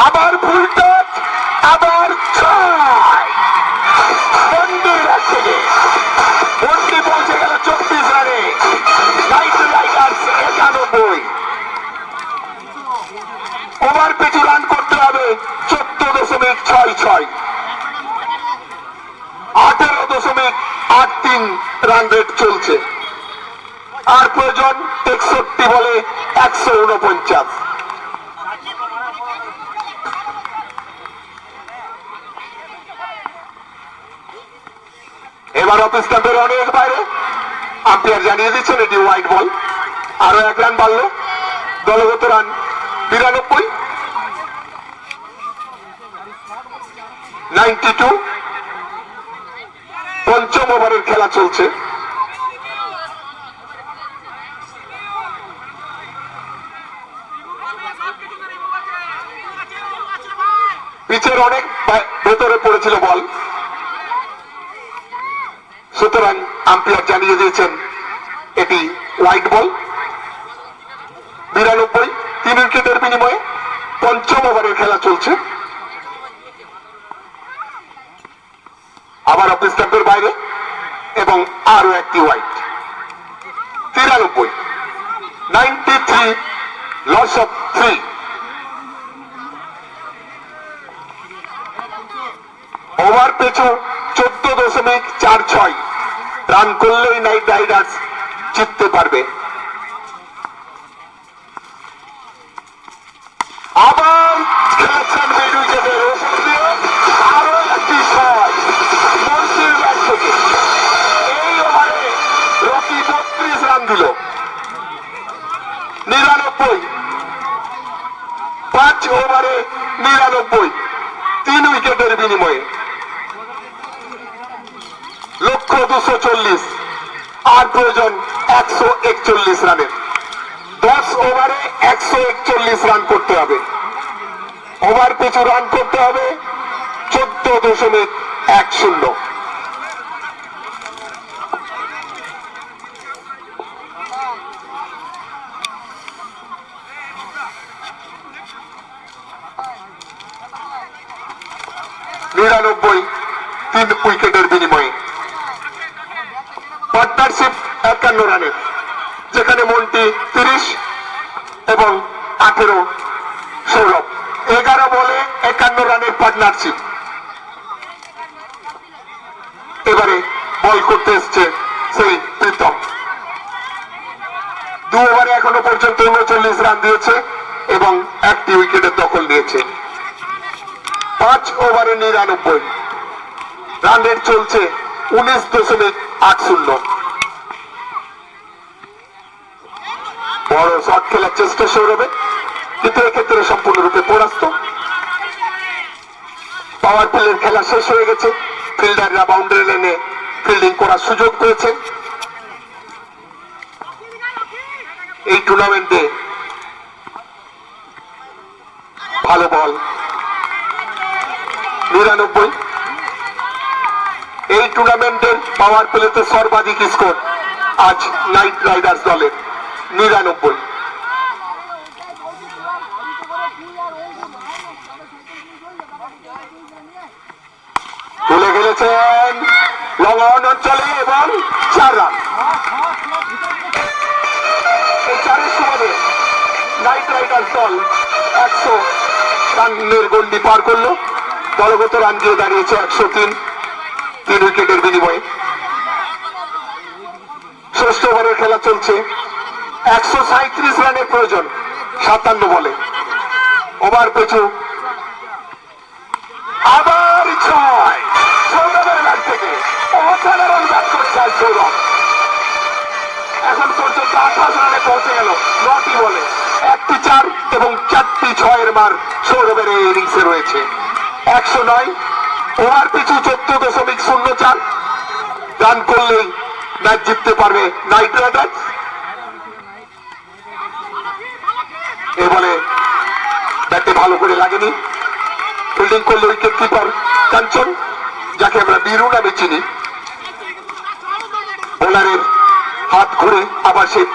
আবার ফুল টস, আবার 6। মন্টির ব্যাট থেকে মন্টি পৌঁছে গেল 24 রানে, নাইট রাইডার্স 91। ওভার পিছু রান করতে হবে 14.66। 18.83 রান রেট চলছে, আর প্রয়োজন 61 বলে 149। এবার অফিস ক্যাম্পের অনেক বাইরে, আম্পায়ার জানিয়ে দিচ্ছেন এটি হোয়াইট বল। আরো 1 রান বাড়লো, দলগত রান 92। 92। পঞ্চম ওভারের খেলা চলছে। পিচের অনেক ভেতরে পড়েছিল বল, সুতরাং আম্পায়ার জানিয়ে দিয়েছেন এটি হোয়াইট বল। 92, 3 উইকেটের বিনিময়ে পঞ্চম ওভারের খেলা চলছে। আবার অফিস ক্যাম্পের বাইরে, এবং আরো একটি হোয়াইট। 93, 93, loss of 3। ওভার পিছু 14.46 রান করলেই নাইট রাইডার্স জিততে পারবে। আবার খেলেছেন মিড উইকেটের ওপর দিয়ে, আরো একটি 6 মন্টির ব্যাট থেকে। এই ওভারে রকি 32 রান দিল। 99, 5 ওভারে 99, 3 উইকেটের বিনিময়ে। প্রয়োজন 141 রানের। 10 ওভারে 141 রান করতে হবে। ওভার পিছু রান করতে হবে 14.10। নিরানব্বই 3 উইকেটের বিনিময়ে পার্টনারশিপ 51 রানের, যেখানে মন্টি 30 এবং 18 সৌরভ। 11 বলে 51 রানের পার্টনারশিপ। এবারে বল করতে এসছে সেই প্রীতম। 2 ওভারে এখনো পর্যন্ত 39 রান দিয়েছে এবং 1টি উইকেটের দখল নিয়েছে। 5 ওভারে 99 রান রেট চলছে 19.80। বড় শট খেলার চেষ্টা সৌরভে, কিন্তু এক্ষেত্রে সম্পূর্ণরূপে পরাস্ত। পাওয়ার প্লের খেলা শেষ হয়ে গেছে। ফিল্ডাররা বাউন্ডারি লাইনে ফিল্ডিং করার সুযোগ পেয়েছেন। এই টুর্নামেন্টে ভালো বল 99। এই টুর্নামেন্টের পাওয়ার প্লেতে সর্বাধিক স্কোর আজ নাইট রাইডার্স দলের 99। তুলে খেলেছেন লং অন অঞ্চলে এবং 4 রান। এই 4-এর সুবাদে নাইট রাইডার্স দল 100 রানের গন্ডি পার করলো। দলগত রান দিয়ে দাঁড়িয়েছে 103, 3 উইকেটের বিনিময়ে। ষষ্ঠ ওভারের খেলা চলছে। 137 রানের প্রয়োজন 57 বলে। ওভার পিছু আবার 6 সৌরভের ব্যাট থেকে অসাধারণ ব্যাট করছে আজ সৌরভ। এখন পর্যন্ত 28 রানে পৌঁছে গেল 9টি বলে। 1টি 4 এবং 4টি 6-এর মার সৌরভের এই ইনিংসে রয়েছে। 109 ওভার পিছু 14.04 রান করলেই ম্যাচ জিততে পারবে নাইট রাইডার্স। এ বলে ব্যাটে ভালো করে লাগেনি। ফিল্ডিং করলে উইকেট কিপার কাঞ্চন, যাকে আমরা বীরু নামে চিনি। বোলারের হাত ঘুরে আবার সেই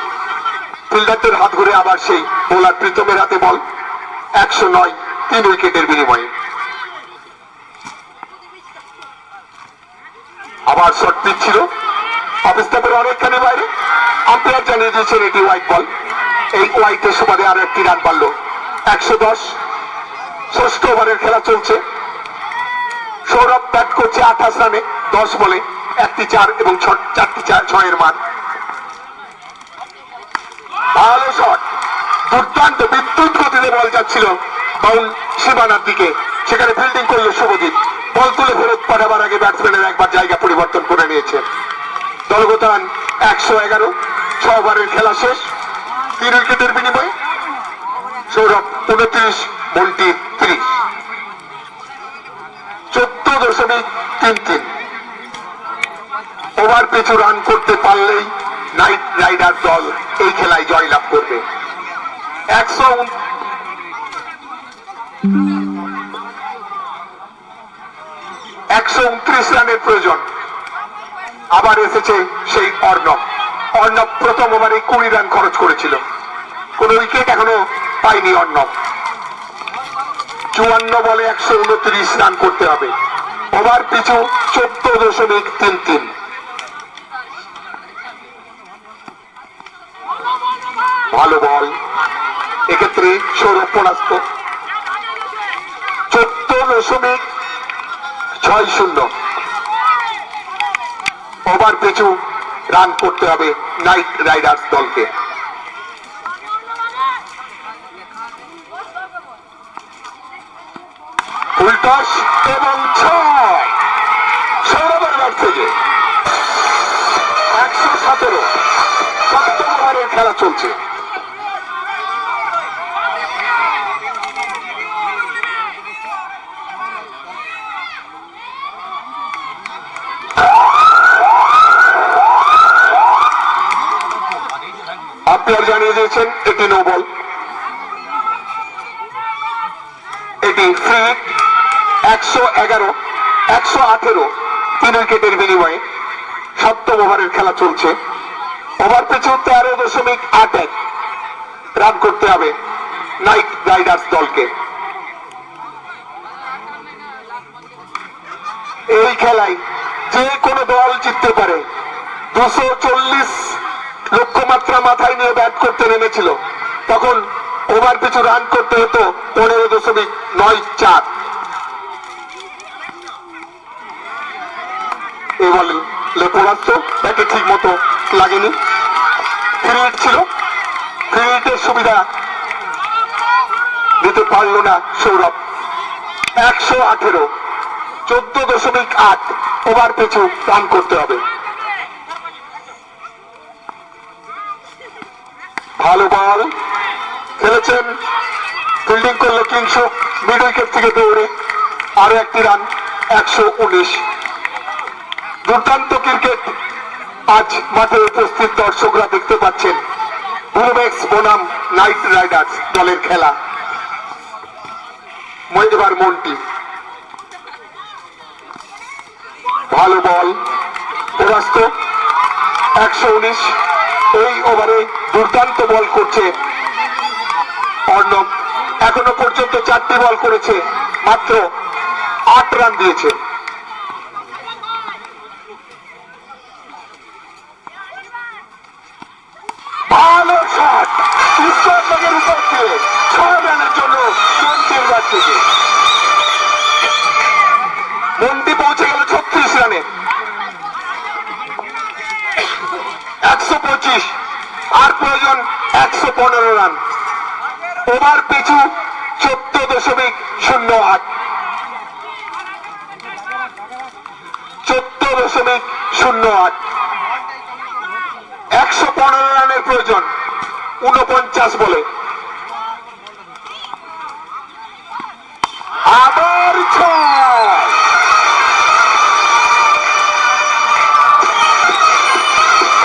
ফিল্ডারদের হাত ঘুরে আবার সেই বোলার প্রীতমের হাতে বল। 109, 3 উইকেটের বিনিময়ে। আবার শট পিচ ছিল অফ স্টাম্পের অনেকখানি বাইরে। আম্পায়ার জানিয়ে দিয়েছেন এটি হোয়াইট বল। এই হোয়াইটের সুবাদে আরো 1টি রান বাড়ল। 110। ষষ্ঠ ওভারের খেলা চলছে। সৌরভ ব্যাট করছে 28 রানে 10 বলে। 1টি 4 এবং 4টি 6-এর মান। ভালো শট, দুর্দান্ত বিদ্যুৎ গতিতে বল যাচ্ছিল বাউন্ড সীমানার দিকে। সেখানে ফিল্ডিং করলো শুভজিৎ। বল তুলে ফেরত পাঠাবার আগে ব্যাটসম্যানের একবার জায়গা পরিবর্তন করে নিয়েছে। দলগত রান 111। 6 ওভারের খেলা শেষ। 3 উইকেটের বিনিময়ে সৌরভ 29, মন্টি 30। 14.33 ওভার পিছু রান করতে পারলেই নাইট রাইডার দল এই খেলায় জয়লাভ করবে। 129 রানের প্রয়োজন। আবার এসেছে সেই অর্ণব। অর্ণব প্রথম ওভারে 20 রান খরচ করেছিল। কোন উইকেট এখনো পায়নি অর্ণব। 54 বলে 129 রান করতে হবে। ওভার পিছু 14.33। ভালো বল, এক্ষেত্রে সৌরভ পরাস্ত। 14.60 ওভার পিছু রান করতে হবে নাইট রাইডার্স দলকে। উল্টস এবং 6 সৌরভের ব্যাট থেকে। 117 সপ্তম ওভারের খেলা চলছে। আম্পায়ার জানিয়ে দিয়েছেন এটি নো বল। এটি ফ্রি 111 118 3 উইকেটের বিনিময়ে 7ম ওভারের খেলা চলছে। ওভার পিছু 13.81 রান করতে হবে নাইট রাইডার্স দলকে। এই খেলায় যে কোনো দল জিততে পারে। 240 লক্ষ্যমাত্রা মাথায় নিয়ে ব্যাট করতে নেমেছিল, তখন ওভার পিছু রান করতে হতো 15.94। এই বলে লেপোরাস্ত ব্যাটে ঠিক মতো লাগেনি, ফ্রি হিট ছিল, ফ্রি হিটের সুবিধা দিতে পারল না সৌরভ। 118 14.8 ওভার পিছু রান করতে হবে। ভালো বল খেলেছেন, ফিল্ডিং করলো কিংসুক মিড উইকেট থেকে দৌড়ে, আরো একটি রান 119। দুর্দান্ত ক্রিকেট আজ মাঠে উপস্থিত দর্শকরা দেখতে পাচ্ছেন। ব্লুম্যাক্স বনাম নাইট রাইডার্স দলের খেলা। এবার মন্টি, ভালো বল পরাস্ত 119। এই ওভারে দুর্দান্ত বল করছে অর্ণব, এখনো পর্যন্ত 4টি বল করেছে, মাত্র 8 রান দিয়েছে। ভালো শট ইস্টার্নের উপর দিয়ে 6 রানের জন্য মন্টির ব্যাট থেকে। মন্টি পৌঁছে গেল 36 রানে। 125 আর প্রয়োজন 115 রান। ওভার পিছু 14.08 14.08 115 রানের প্রয়োজন 49 বলে। আবার 6।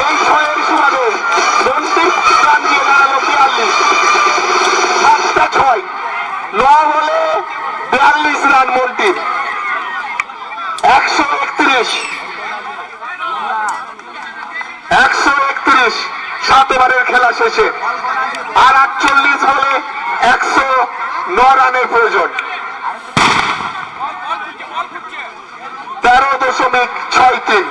এই 6-এর সুবাদে মন্টি রান দিয়ে দাঁড়ালো 42। 7টা 6, 9 বলে 42 রান মন্টির। 131 7 ওভারের খেলা শেষে আর 48 বলে 109 রানের প্রয়োজন। 13.63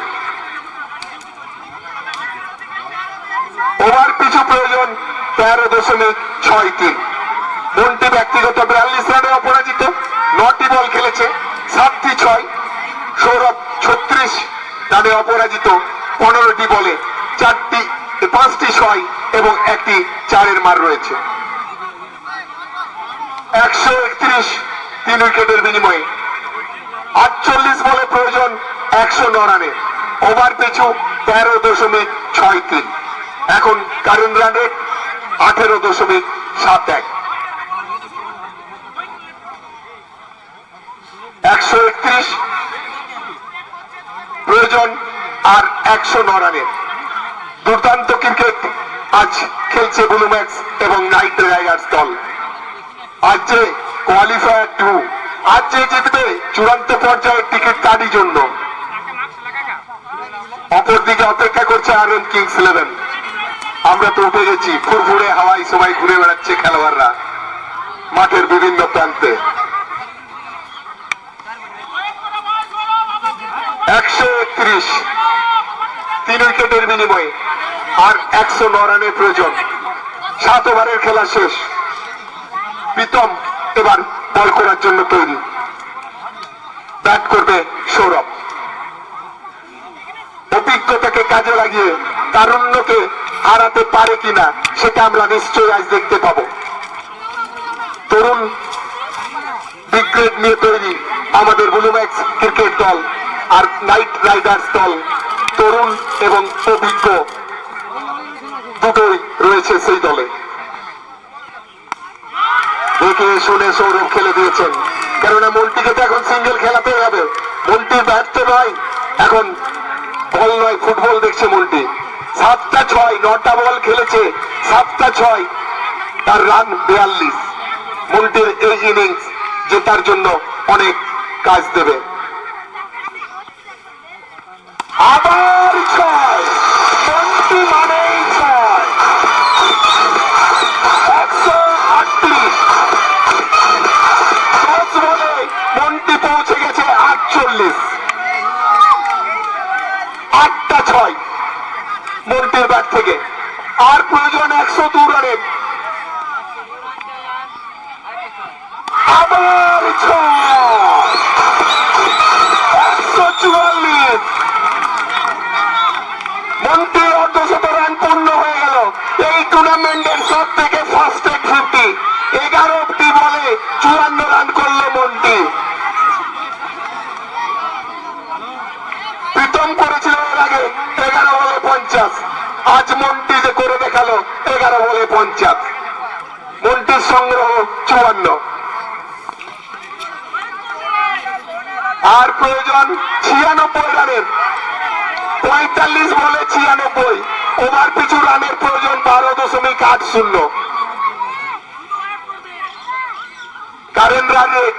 ওভার পিছু প্রয়োজন 13.63। মন্টি ব্যক্তিগত 42 রানে অপরাজিত, 9টি বল খেলেছে, 7টি 6। সৌরভ 36 রানে অপরাজিত, 15টি বলে 5টি 6 এবং 1টি 4-এর মার রয়েছে। 131 3 উইকেটের বিনিময়ে 48 বলে প্রয়োজন 109 রানে। ওভার পিছু 13.63। এখন কারেন্ট রান রেট 18.71। 131 প্রয়োজন আর 109 রানের। দুর্দান্ত ক্রিকেট আজ খেলছে ব্লুম্যাক্স এবং নাইট রাইডার্স দল। আজ যে কোয়ালিফায়ার 2, আজ যে জিতবে চূড়ান্ত পর্যায়ের টিকিট তারই জন্য। অপরদিকে অপেক্ষা করছে আরএন কিংস 11। আমরা তো উঠে গেছি, ফুরফুরে হাওয়ায় সবাই ঘুরে বেড়াচ্ছে খেলোয়াড়রা মাঠের বিভিন্ন প্রান্তে। 131 3 উইকেটের বিনিময়ে আর 109 রানের প্রয়োজন। 7 ওভারের খেলা শেষ। প্রীতম এবার বল করার জন্য তৈরি। ব্যাট করবে সৌরভ। অভিজ্ঞতাকে কাজে লাগিয়ে তারুণ্যকে হারাতে পারে কিনা সেটা আমরা নিশ্চয়ই আজ দেখতে পাবো। তরুণ ব্রিগেড নিয়ে তৈরি আমাদের ব্লুম্যাক্স ক্রিকেট দল আর নাইট রাইডার্স দল। তরুণ এবং অভিজ্ঞ দুটোই রয়েছে সেই দলে। দেখে শুনে সৌরভ খেলে দিয়েছেন, কেননা মন্টিকে তো এখন সিঙ্গেল খেলাতেই হবে। মন্টির ব্যাট তো নয়, এখন বল নয় ফুটবল দেখছে মন্টি। 7টা 6, 9টা বল খেলেছে, 7টা 6, তার রান 42। মন্টির এই ইনিংস জেতার জন্য অনেক কাজ দেবে। আবার 6, মন্টি মানেই 6, 138। 10 বলে মন্টি পৌঁছে গেছে 48। 8টা 6 মন্টির ব্যাট থেকে, আর প্রয়োজন 102 রানের। আবার 6, 144। মন্টি অর্ধশত রান পূর্ণ হয়ে গেল। এই টুর্নামেন্টের সব থেকে ফাস্টেস্ট 50। 11টি বলে 54 রান করলো মন্টি। প্রীতম করেছিল এর আগে 11 বলে 50। আজ মন্টি যে করে দেখালো 11 বলে 50। মন্টির সংগ্রহ 54। আর প্রয়োজন 96 রানের। 45 বলে 96, ওভার পিছু রানের প্রয়োজন 12.80। Current run rate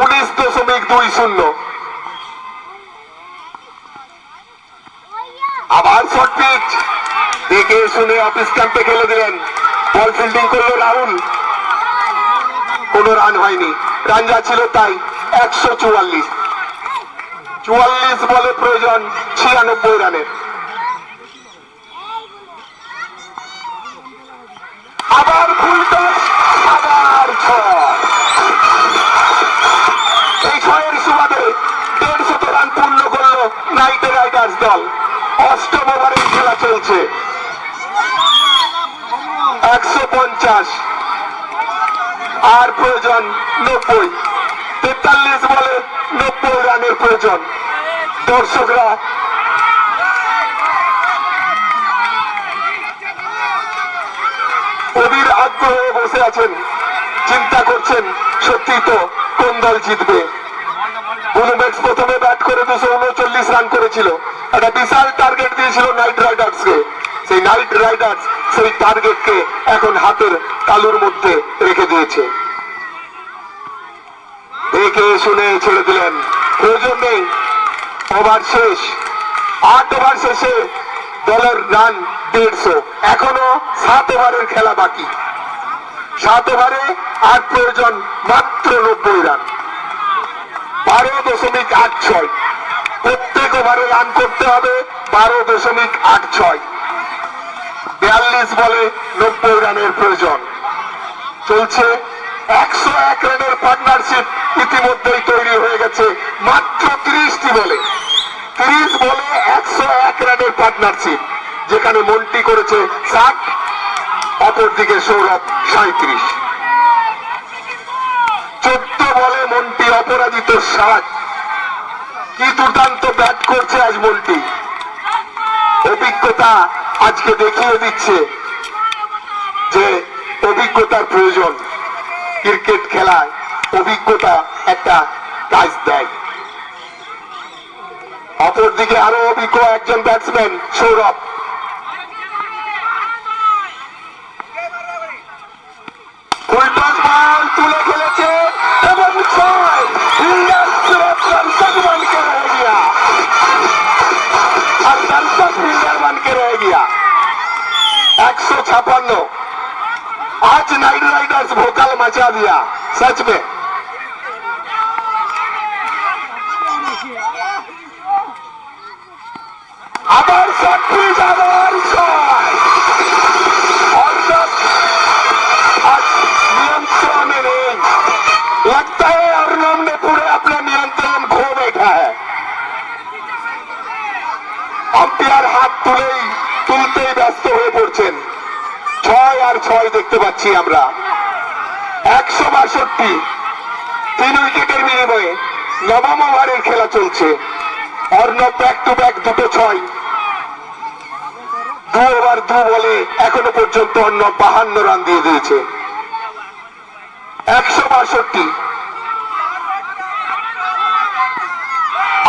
19.20। আবার শর্ট পিচ, দেখে শুনে অফিস ক্যাম্পে খেলে দিলেন। বল ফিল্ডিং করলো রাহুল, কোনো রান হয়নি। রান যা ছিল তাই 144। 44 বলে প্রয়োজন 96 রানের। আবার ফুল টস, আবার 6। এই 6-এর সুবাদে 150 রান পূর্ণ করল নাইট রাইডার্স দল। 8ম ওভারের খেলা চলছে। 150, আর প্রয়োজন 90। 43 বলে 90 রানের প্রয়োজন। দর্শকরা অধীর আগ্রহে বসে আছেন, চিন্তা করছেন সত্যি তো কোন দল জিতবে। বুলুমেক্স প্রথমে ব্যাট করে 239 রান করেছিল। একটা বিশাল টার্গেট দিয়েছিল নাইট রাইডার্সকে। সেই নাইট রাইডার্স সেই টার্গেটকে এখন হাতের তালুর মধ্যে রেখে দিয়েছে। দেখে শুনে ছেড়ে দিলেন, প্রয়োজন নেই। ওভার শেষ, 8 ওভার শেষে দলের রান 150। এখনো 7 ওভারের খেলা বাকি। 7 ওভারে আর প্রয়োজন মাত্র 90 রান। 12.86। প্রত্যেক ওভারে রান করতে হবে 12.86। 42 বলে 90 রানের প্রয়োজন। চলছে 101 রানের পার্টনারশিপ ইতিমধ্যেই তৈরি হয়ে গেছে মাত্র 30টি বলে। 30 বলে 101 রানের পার্টনারশিপ, যেখানে মন্টি করেছে 60, অপরদিকে সৌরভ 37। 14 বলে মন্টি অপরাজিত 60। কি দুর্দান্ত ব্যাট করছে আজ মন্টি। অভিজ্ঞতা আজকে দেখিয়ে দিচ্ছে যে অভিজ্ঞতার প্রয়োজন। ক্রিকেট খেলায় অভিজ্ঞতা একটা কাজ দেয়। অপরদিকে আরো অভিজ্ঞ একজন ব্যাটসম্যান সৌরভ। ফুল টস বল তুলে খেলেছে এবং 6। ফিল্ডার सिर्फ दर्शक बन के रह गया और दर्शक फील्डर बन के रह गया। 156। आज नाइट राइडर्स भोकाल मचा दिया सच में। আবার শট পিচ, আবার 6। आज नियंत्रण में नहीं। लगता है अर्नब ने पूरे अपना नियंत्रण खो बैठा है। আম্পায়ার হাত তুলতেই ব্যস্ত হয়ে পড়ছেন। 6 আর 6 দেখতে পাচ্ছি আমরা। 162। 3 উইকেটের বিনিময়ে 9ম ওভারের খেলা চলছে। Arnab back to back 2 6। 2 over 2 বলে এখনো পর্যন্ত অর্ণব 52 রান দিয়ে দিয়েছে। 162।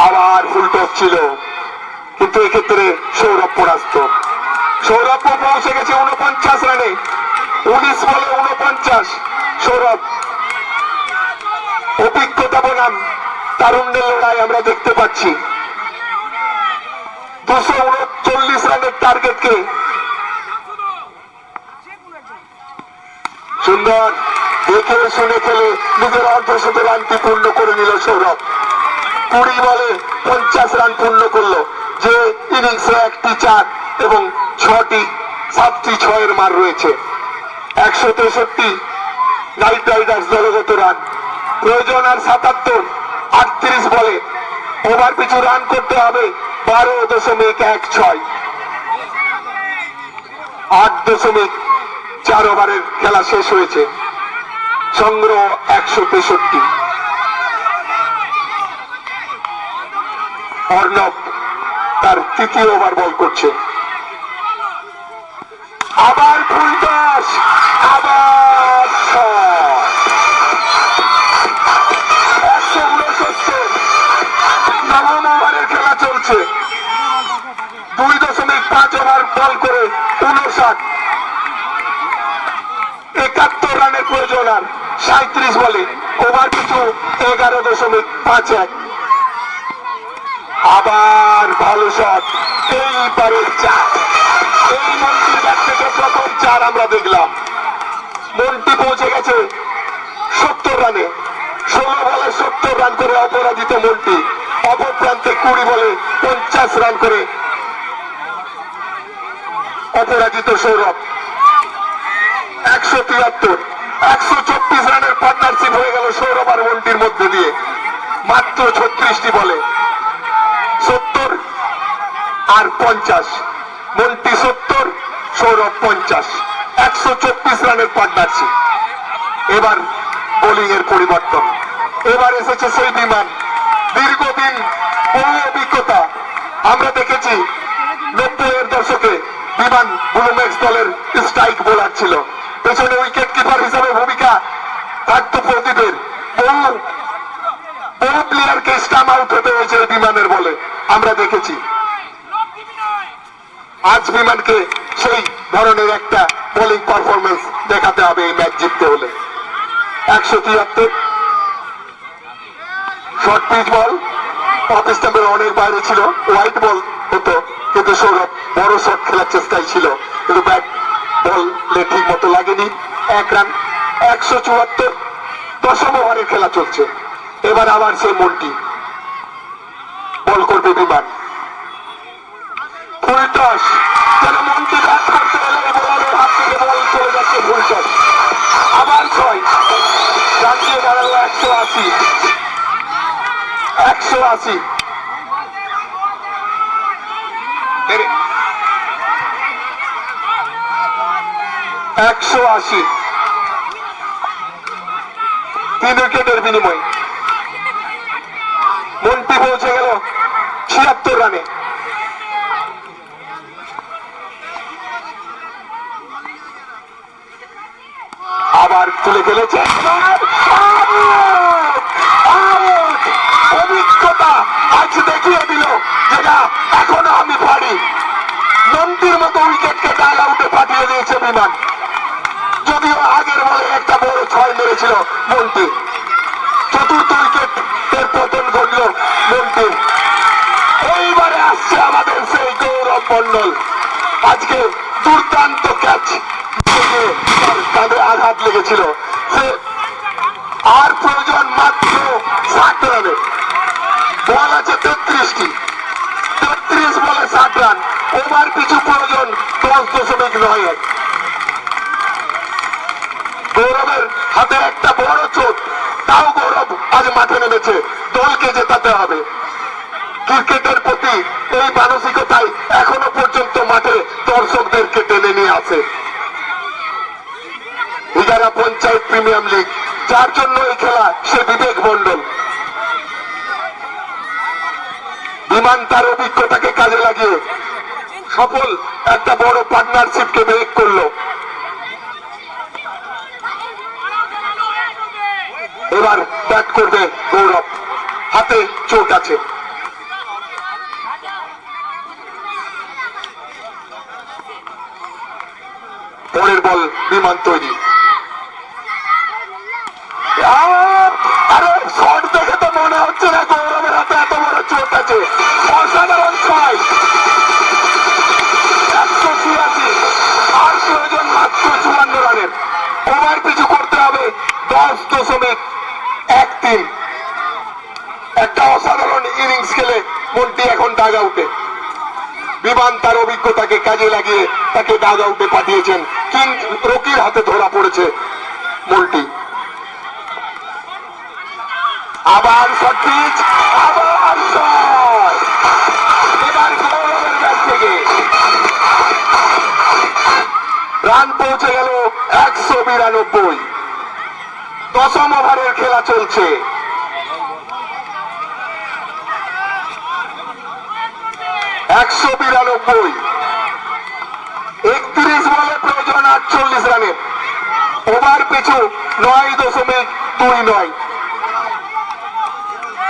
আবার ফুল টস ছিল, কিন্তু এক্ষেত্রে সৌরভ পরাস্ত। সৌরভ পৌঁছে গেছে 49 রানে, 19 বলে 49। সৌরভ অভিজ্ঞতা বনাম তারুণ্যের লড়াই আমরা দেখতে পাচ্ছি। 239 রানের টার্গেটকে সুন্দর দেখে শুনে খেলে নিজের অর্ধশত রানটি পূর্ণ করে নিল সৌরভ। 20 বলে 50 রান পূর্ণ করলো, যে ইনিংসে 1টি 4 এবং 7টি 6-এর মার রয়েছে। 163 নাইট রাইডার্স দলগত রান, প্রয়োজন আর 77। 38 বলে ওভার পিছু রান করতে হবে 12.16। 8.4 ওভারের খেলা শেষ হয়েছে, সংগ্রহ 163। অর্ণব তার তৃতীয় ওভার বল করছে। আবার ফুল টস, আবার 169। নবম ওভারের খেলা চলছে। 2.5 ওভার বল করে 59। 71 রানের প্রয়োজন আর 37 বলে ওভার পিছু 11.51। আবার ভালো শট, এইবারে 4। এই মন্টির ব্যাট থেকে প্রথম 4 আমরা দেখলাম। মন্টি পৌঁছে গেছে 70 রানে, 16 বলে 70 রান করে অপরাজিত মন্টি। অপর প্রান্তে 20 বলে 50 রান করে অপরাজিত সৌরভ। 173, 124 রানের পার্টনারশিপ হয়ে গেল সৌরভ আর মন্টির মধ্যে দিয়ে। মাত্র 36টি বলে 70 আর 50। মন্টি 70, সৌরভ 50। 124 রানের পার্টনারশিপ। এবার বোলিং এর পরিবর্তন। এবার এসেছে সেই বিমান, দীর্ঘদিন বহু অভিজ্ঞতা। আমরা দেখেছি 90-এর দশকে বিমান ব্লুমেক্স দলের স্ট্রাইক বোলার ছিল, পেছনে উইকেট কিপার হিসাবে ভূমিকা থাকতো প্রদীপের। বহু প্লেয়ারকে স্টাম্প আউট হতে হয়েছে বিমানের বলে আমরা দেখেছি। আজ বিমানকে সেই ধরনের একটা বোলিং পারফরমেন্স দেখাতে হবে এই ম্যাচ জিততে হলে। 173 শর্ট পিচ বল, অফ স্টাম্পের অনেক বাইরে ছিল, হোয়াইট বল হতো, কিন্তু সৌরভ বড় শট খেলার চেষ্টায় ছিল, কিন্তু ব্যাট বলে ঠিক মতো লাগেনি। 1 রান। 174 দশম ওভারের খেলা চলছে। এবার আবার সেই মন্টি বল করবে বিমান। ফুল টস, যেন মন্টি ব্যাট করতে এলে বোলারের হাত থেকে বল চলে যাচ্ছে ফুল টস। আবার 6 রান দিয়ে দাঁড়ালো 180। 180 180 3 উইকেটের বিনিময়ে মন্টি পৌঁছে গেল 76 রানে। আবার তুলে খেলেছে, অভিজ্ঞতা আজ দেখিয়ে দিল যেটা এখনো আমি পারি। মন্টির মতো উইকেটকে ডাল আউটে পাঠিয়ে দিয়েছে বিমান। যদিও আগের বলে একটা বড় 6 মেরেছিল মন্টি। 4র্থ উইকেটের পতন ঘটল মন্টির। এইবারে আসছে আমাদের সেই গৌরব মন্ডল। আজকে দুর্দান্ত ক্যাচ, তাদের আঘাত লেগেছিল। সে আর প্রয়োজন মাত্র 60 রানের। বল আছে 33টি, 33 বলে 60 রান। ওভার পিছু প্রয়োজন 10.91। গৌরবের হাতে একটা বড় চোট, তাও গৌরব আজ মাঠে নেমেছে, দলকে জেতাতে হবে। ক্রিকেটের প্রতি এই মানসিকতাই এখনো পর্যন্ত মাঠে দর্শকদেরকে টেনে নিয়ে আসে। ইজারা পঞ্চায়েত প্রিমিয়ার লিগ, যার জন্য এই খেলা সে বিবেক মন্ডল। বিমান তার অভিজ্ঞতাকে কাজে লাগিয়ে সফল একটা বড় পার্টনারশিপকে ব্রেক করলো। এবার ব্যাট করবে গৌরব, হাতে চোট আছে। বল বিমান তৈরি। আরে শট দেখে তো মনে হচ্ছে না গৌরবের হাতে এত বড় চোট আছে। অসাধারণ ছয়, 186, আর প্রয়োজন মাত্র 54 রানের। ওভার পিছু করতে হবে 10.13। একটা অসাধারণ ইনিংস খেলে মন্টি এখন ডাগ আউটে। বিমান তার অভিজ্ঞতাকে কাজে লাগিয়ে তাকে ডাগ আউটে পাঠিয়েছেন। কিং রকির হাতে ধরা পড়েছে মন্টি। আবার শট পিচ, আবার শট। এবার গৌরবের ব্যাট থেকে রান পৌঁছে গেল 192। 10ম ওভারের খেলা চলছে। একশো 192, 31 বলে প্রয়োজন 48 রানের। ওভার পিছু 9.29।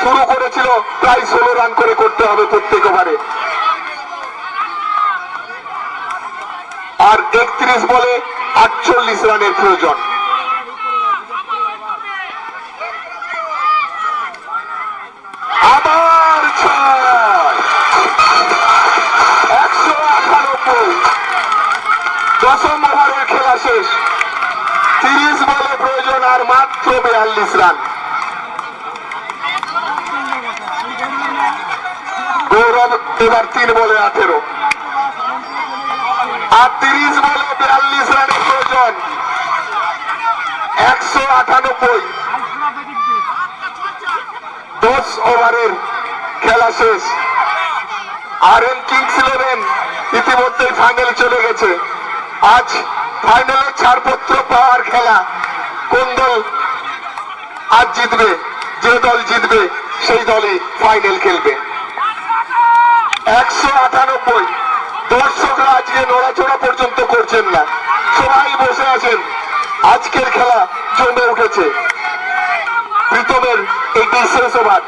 শুরু করেছিল প্রায় 16 রান করে করতে হবে প্রত্যেক ওভারে, আর 31 বলে 48 রানের প্রয়োজন। আবার 6, 198। 10ম ওভারের খেলা শেষ। 30 বলে প্রয়োজন আর মাত্র 42 রান। গৌরব এবার 3 বলে 18, আর 30 বলে 42 রানের প্রয়োজন। 198। 10 ওভারের খেলা শেষ। আর এল কিংস 11 ইতিমধ্যে ফাইনাল চলে গেছে। আজ ফাইনালে ছাড়পত্র পাওয়ার খেলা। কোন দল আজ জিতবে? যে দল জিতবে সেই দলই ফাইনাল খেলবে। 198। দর্শকরা আজকে নড়াচড়া পর্যন্ত করছেন না, সবাই বসে আছেন। আজকের খেলা জমে উঠেছে। প্রীতমের এটি শেষ ওভার।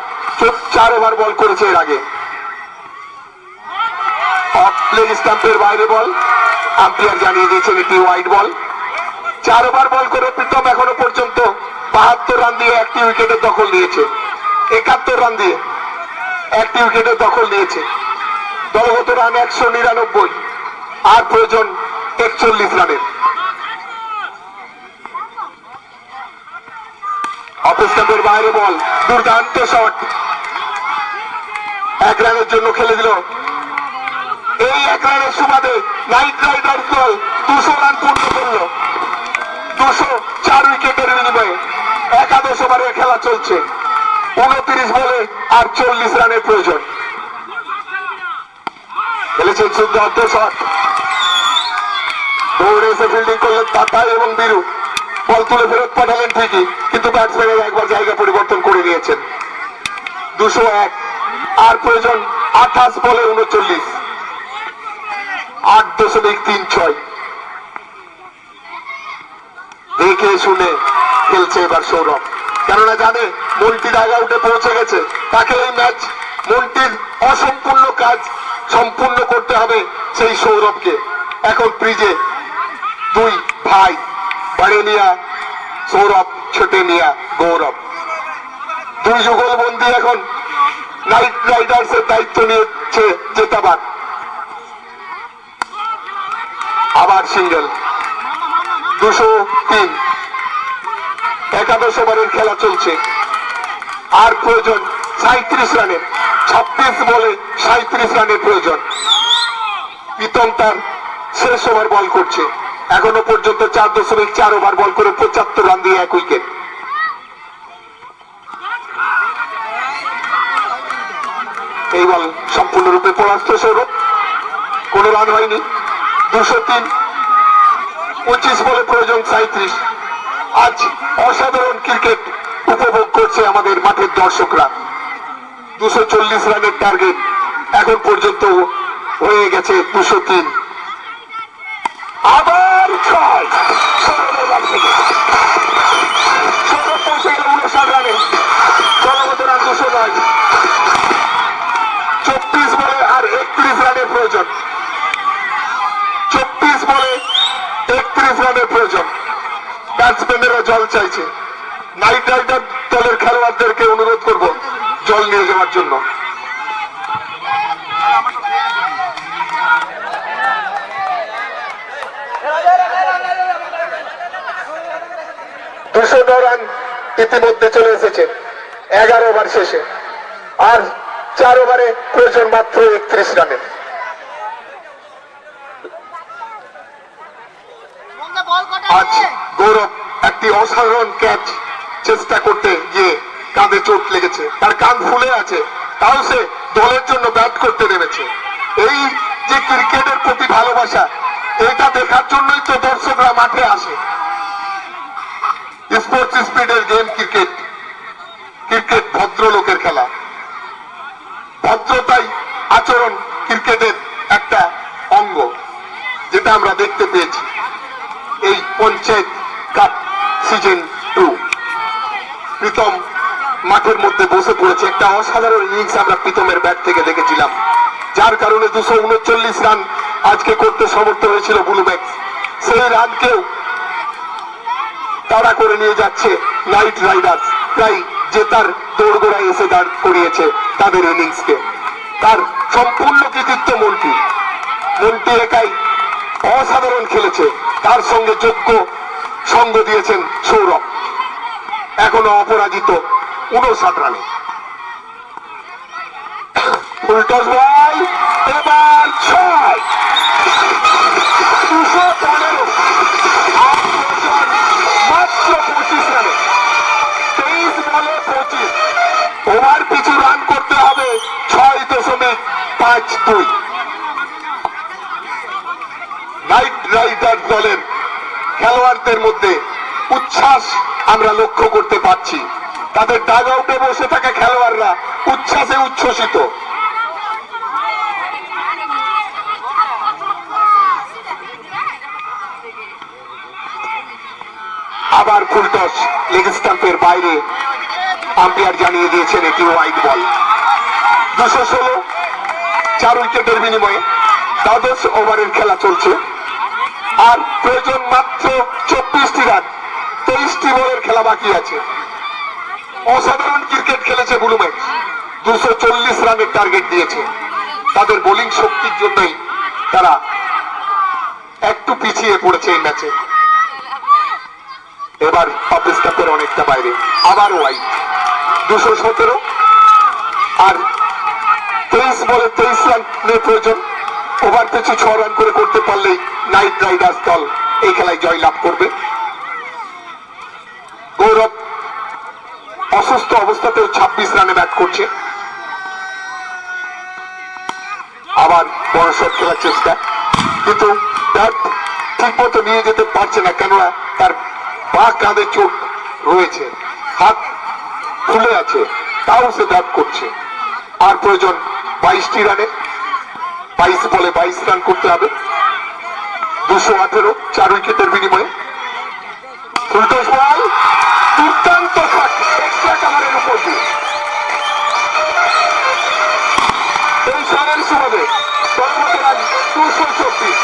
4 ওভার বল করেছে এর আগে। অফ লেগ স্টাম্পের বাইরে বল, আম্পায়ার জানিয়ে দিয়েছেন এটি ওয়াইড বল। 4 ওভার বল করে প্রীতম এখনো পর্যন্ত 72 রান দিয়ে একটি উইকেটের দখল নিয়েছে। 71 রান দিয়ে একটি উইকেটের দখল নিয়েছে। দলগত রান 199, আর প্রয়োজন 41 রানের। অফ স্টাম্পের বাইরে বল, দুর্দান্ত শট। 1 রানের জন্য খেলে দিল। এই 1 রানের সুবাদে নাইট রাইডার্স দল 200 রান পূর্ণ করল। 204 উইকেটের বিনিময়ে। একাদশ ওভারের খেলা চলছে। 29 বলে আর 40 রানের প্রয়োজন। খেলেছেন দুর্দান্ত শট। দৌড়ে এসে ফিল্ডিং করলেন তাতাই এবং বীরু। বল তুলে ফেরত পাঠালেন ঠিকই, কিন্তু ব্যাটসম্যানের একবার জায়গা পরিবর্তন করে নিয়েছেন। 201, আর প্রয়োজন 28 বলে 39। 8.36। দেখে শুনে খেলছে এবার সৌরভ, কেননা জানে মন্টি ডাগ আউটে পৌঁছে গেছে। তাকে এই ম্যাচ মন্টির অসম্পূর্ণ কাজ সম্পূর্ণ করতে হবে সেই সৌরভকে। এখন ক্রিজে 2 ভাই, বাড়েনিয়া সৌরভ, ছোটেনিয়া গৌরব। 2 যুগলবন্দি এখন নাইট রাইডার্স এর দায়িত্ব নিয়েছে জেতাবার। আবার সিঙ্গেল। 203। একাদশ ওভারের খেলা চলছে, আর প্রয়োজন 37 রানের। 26 বলে 37 রানের প্রয়োজন। প্রীতম তার শেষ ওভার বল করছে। এখনো পর্যন্ত 4.4 ওভার বল করে 75 রান দিয়ে 1 উইকেট। এই বল সম্পূর্ণরূপে পরাস্ত সৌরভ, কোনো রান হয়নি। 203। 25 বলে প্রয়োজন 37। আজ অসাধারণ ক্রিকেট উপভোগ করছে আমাদের মাঠের দর্শকরা। 240 রানের টার্গেট এখন পর্যন্ত হয়ে গেছে 203। আবার 6 সৌরভের ব্যাট থেকে। সৌরভ পৌঁছে গেল 59 রানে। দলগত রান 209। 24 বলে আর 31 রানের প্রয়োজন। 24 বলে 31 রানের স্টুডেন্টরা জল চাইছে। নাইট রাইডার দলের খেলোয়াড়দেরকে অনুরোধ করব জল নিয়ে যাওয়ার জন্য। দুশো রান ইতিমধ্যে চলে এসেছে 11 ওভার শেষে, আর 4 ওভারে প্রয়োজন মাত্র 31 রানের। আজ গৌরব একটি অসাধারণ ক্যাচ চেষ্টা করতে গিয়ে কাঁধে চোট লেগেছে, তার কান ফুলে আছে, তাও সে দলের জন্য ব্যাট করতে নেমেছে। এই যে ক্রিকেটের প্রতি ভালোবাসা, এটা দেখার জন্যই তো দর্শকরা মাঠে আসে। স্পোর্টস স্পিডের গেম ক্রিকেট। ক্রিকেট ভদ্রলোকের খেলা, ভদ্রতাই আচরণ ক্রিকেটের একটা অঙ্গ, যেটা আমরা দেখতে পেয়েছি এই পঞ্চায়েত কাপ সিজন 2। প্রীতম মাঠের মধ্যে বসে পড়েছে। একটা অসাধারণ ইনিংস আমরা প্রীতমের ব্যাট থেকে দেখেছিলাম, যার কারণে 239 রান আজকে করতে সমর্থ হয়েছিল ব্লুম্যাক্স। সেই রানকেও তাড়া করে নিয়ে যাচ্ছে নাইট রাইডার্স, প্রায় জেতার দোরগোড়ায় এসে দাঁড় করিয়েছে তাদের ইনিংসকে। তার সম্পূর্ণ কৃতিত্ব মন্টি একাই অসাধারণ খেলেছে, তার সঙ্গে যোগ্য সঙ্গ দিয়েছেন সৌরভ। এখনো অপরাজিত 59 রানে। ফুলটস বল, এবার 6, 215, মাত্র 25 রানে, 23 বলে 25। ওভার পিছু রান করতে হবে 6.52। নাইট রাইডার দলের খেলোয়াড়দের মধ্যে উচ্ছ্বাস আমরা লক্ষ্য করতে পারছি। তাদের ডাগ আউটে বসে থাকা খেলোয়াড়রা উচ্ছ্বাসে উচ্ছ্বসিত। আবার ফুলটস লেগ স্টাম্পের বাইরে, আম্পায়ার জানিয়ে দিয়েছেন এটি ওয়াইড বল। 216, 4 উইকেটের বিনিময়ে 12 ওভারের খেলা চলছে, আর প্রয়োজন মাত্র 24টি রান। 23টি বলের খেলা বাকি আছে। অসাধারণ ক্রিকেট খেলেছে ব্লুম্যাক্স, 240 রানের টার্গেট দিয়েছে। তাদের বোলিং শক্তির জন্যই তারা একটু পিছিয়ে পড়েছে এই ম্যাচে। এবার পাবলিক কাপের অনেকটা বাইরে, আবার ওয়াইড। 217, আর 23 বলে 23 রানের প্রয়োজন। ওভার পিছু 6 রান করে করতে পারলেই নাইট রাইডার্স দল এই খেলায় জয় লাভ করবে। গৌরব অসুস্থ অবস্থাতেও 26 রানে ব্যাট করছে। আবার বড় শট খেলার চেষ্টা, কিন্তু ব্যাট ঠিক মতো নিয়ে যেতে পারছে না, কেননা তার বা কাঁধে চোট রয়েছে, হাত ফুলে আছে, তাও সে ব্যাট করছে। আর প্রয়োজন 22টি রানে, 22 বলে 22 রান করতে হবে। 218, 4 উইকেটের বিনিময়ে। ফুলটস বল, দুর্দান্ত শট, এক্সট্রা কাভারের উপর দিয়ে। এই শটের সুবাদে পরবর্তী রান 224।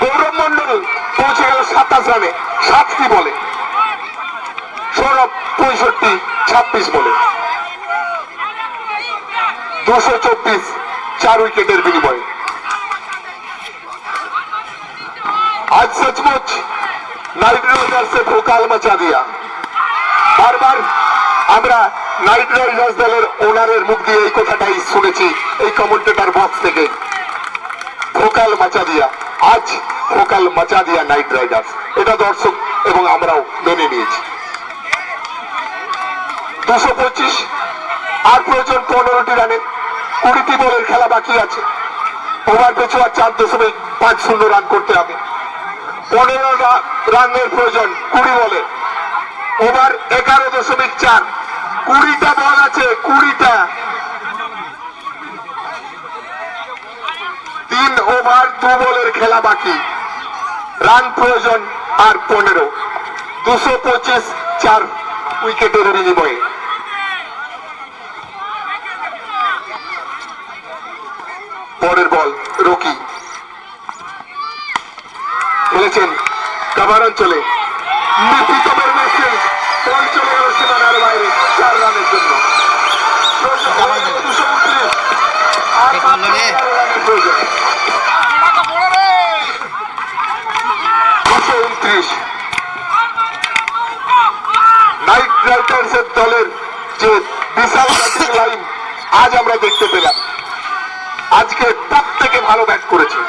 গৌরব মন্ডল পৌঁছে গেল 27 রানে 7টি বলে। সৌরভ 65, 26 বলে। 224, 4 উইকেটের বিনিময়ে। आज सचमुच नाइट राइडर्स से भोकाल मचा दिया। বারবার আমরা নাইট রাইডার্স দলের ওনারের মুখ দিয়ে এই কথাটাই শুনেছি, এই কমেন্টেটর বক্স থেকে, ভোকাল মাচা দিয়া। আজ ভোকাল মাচা দিয়া নাইট রাইডার্স, এটা দর্শক এবং আমরাও মেনে নিয়েছি। 225, আর প্রয়োজন 15টি রানের, 20টি বলের খেলা বাকি আছে। ওভার পিছু আর 4.50 রান করতে হবে। 15 রানের প্রয়োজন 20 বলে। ওভার 11.4, 20টা বল আছে, 20টা। 3 ওভার 2 বলের খেলা বাকি, রান প্রয়োজন আর 15। 225, 4 উইকেটের বিনিময়ে। পরের বল রকি খেলেছেন কাভার অঞ্চলে, প্রীতমের মেসে বল চলে গেল সীমানার বাইরে 4 রানের জন্য। 229 আর মাত্র 11 রানের প্রয়োজন। 229 নাইট রাইডার্সের দলের যে বিশাল ব্যাটিং লাইন আজ আমরা দেখতে পেলাম। আজকে টপ থেকে ভালো ব্যাট করেছে।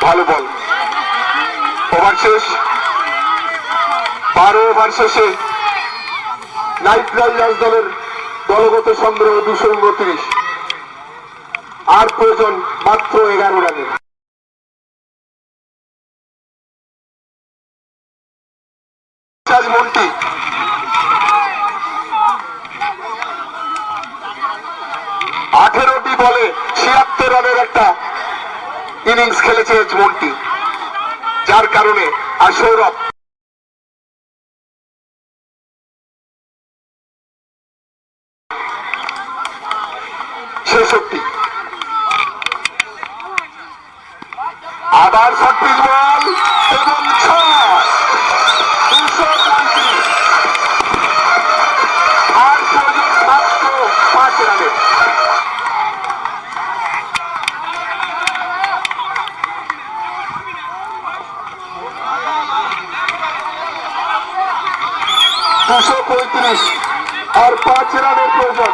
ভালো বল। ওভার শেষ, 12 ওভার শেষে নাইট রাইডার্স দলের দলগত সংগ্রহ 229, আর প্রয়োজন মাত্র 11 রানের। মন্টি আঠেরোটি বলে 76 রানের একটা ইনিংস খেলেছে মন্টি, যার কারণে আর সৌরভ ছেষট্টি। আবার 36 বল এবং 6, 235, আর প্রয়োজন মাত্র 5 রানের। $235 আর 5 রানের প্রয়োজন।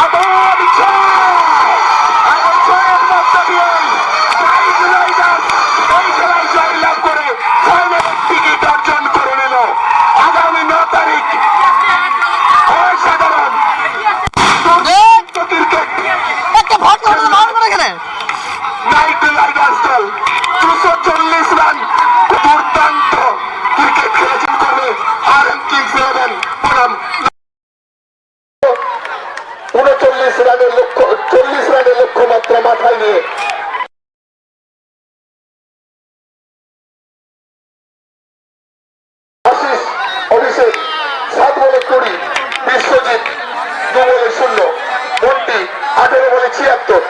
আবার 6, এবং 6-এর মধ্য দিয়ে নাইট রাইডার্স এই খেলায় জয়লাভ করে ফাইনালের টিকিট অর্জন করে নিল। আগামী 9 তারিখ অসাধারণ ক্রিকেট নাইট রাইডার্স দল 240 রান দুর্দান্ত ক্রিকেট খেলেছেন করবে RM কিংস 11 বনাম 39 রানের লক্ষ্য, 40 রানের লক্ষ্যমাত্রা মাথায় নিয়ে আশিস, অভিষেক 7 বলে 20, বিশ্বজিৎ 2 বলে 0, মন্টি 18 বলে 76,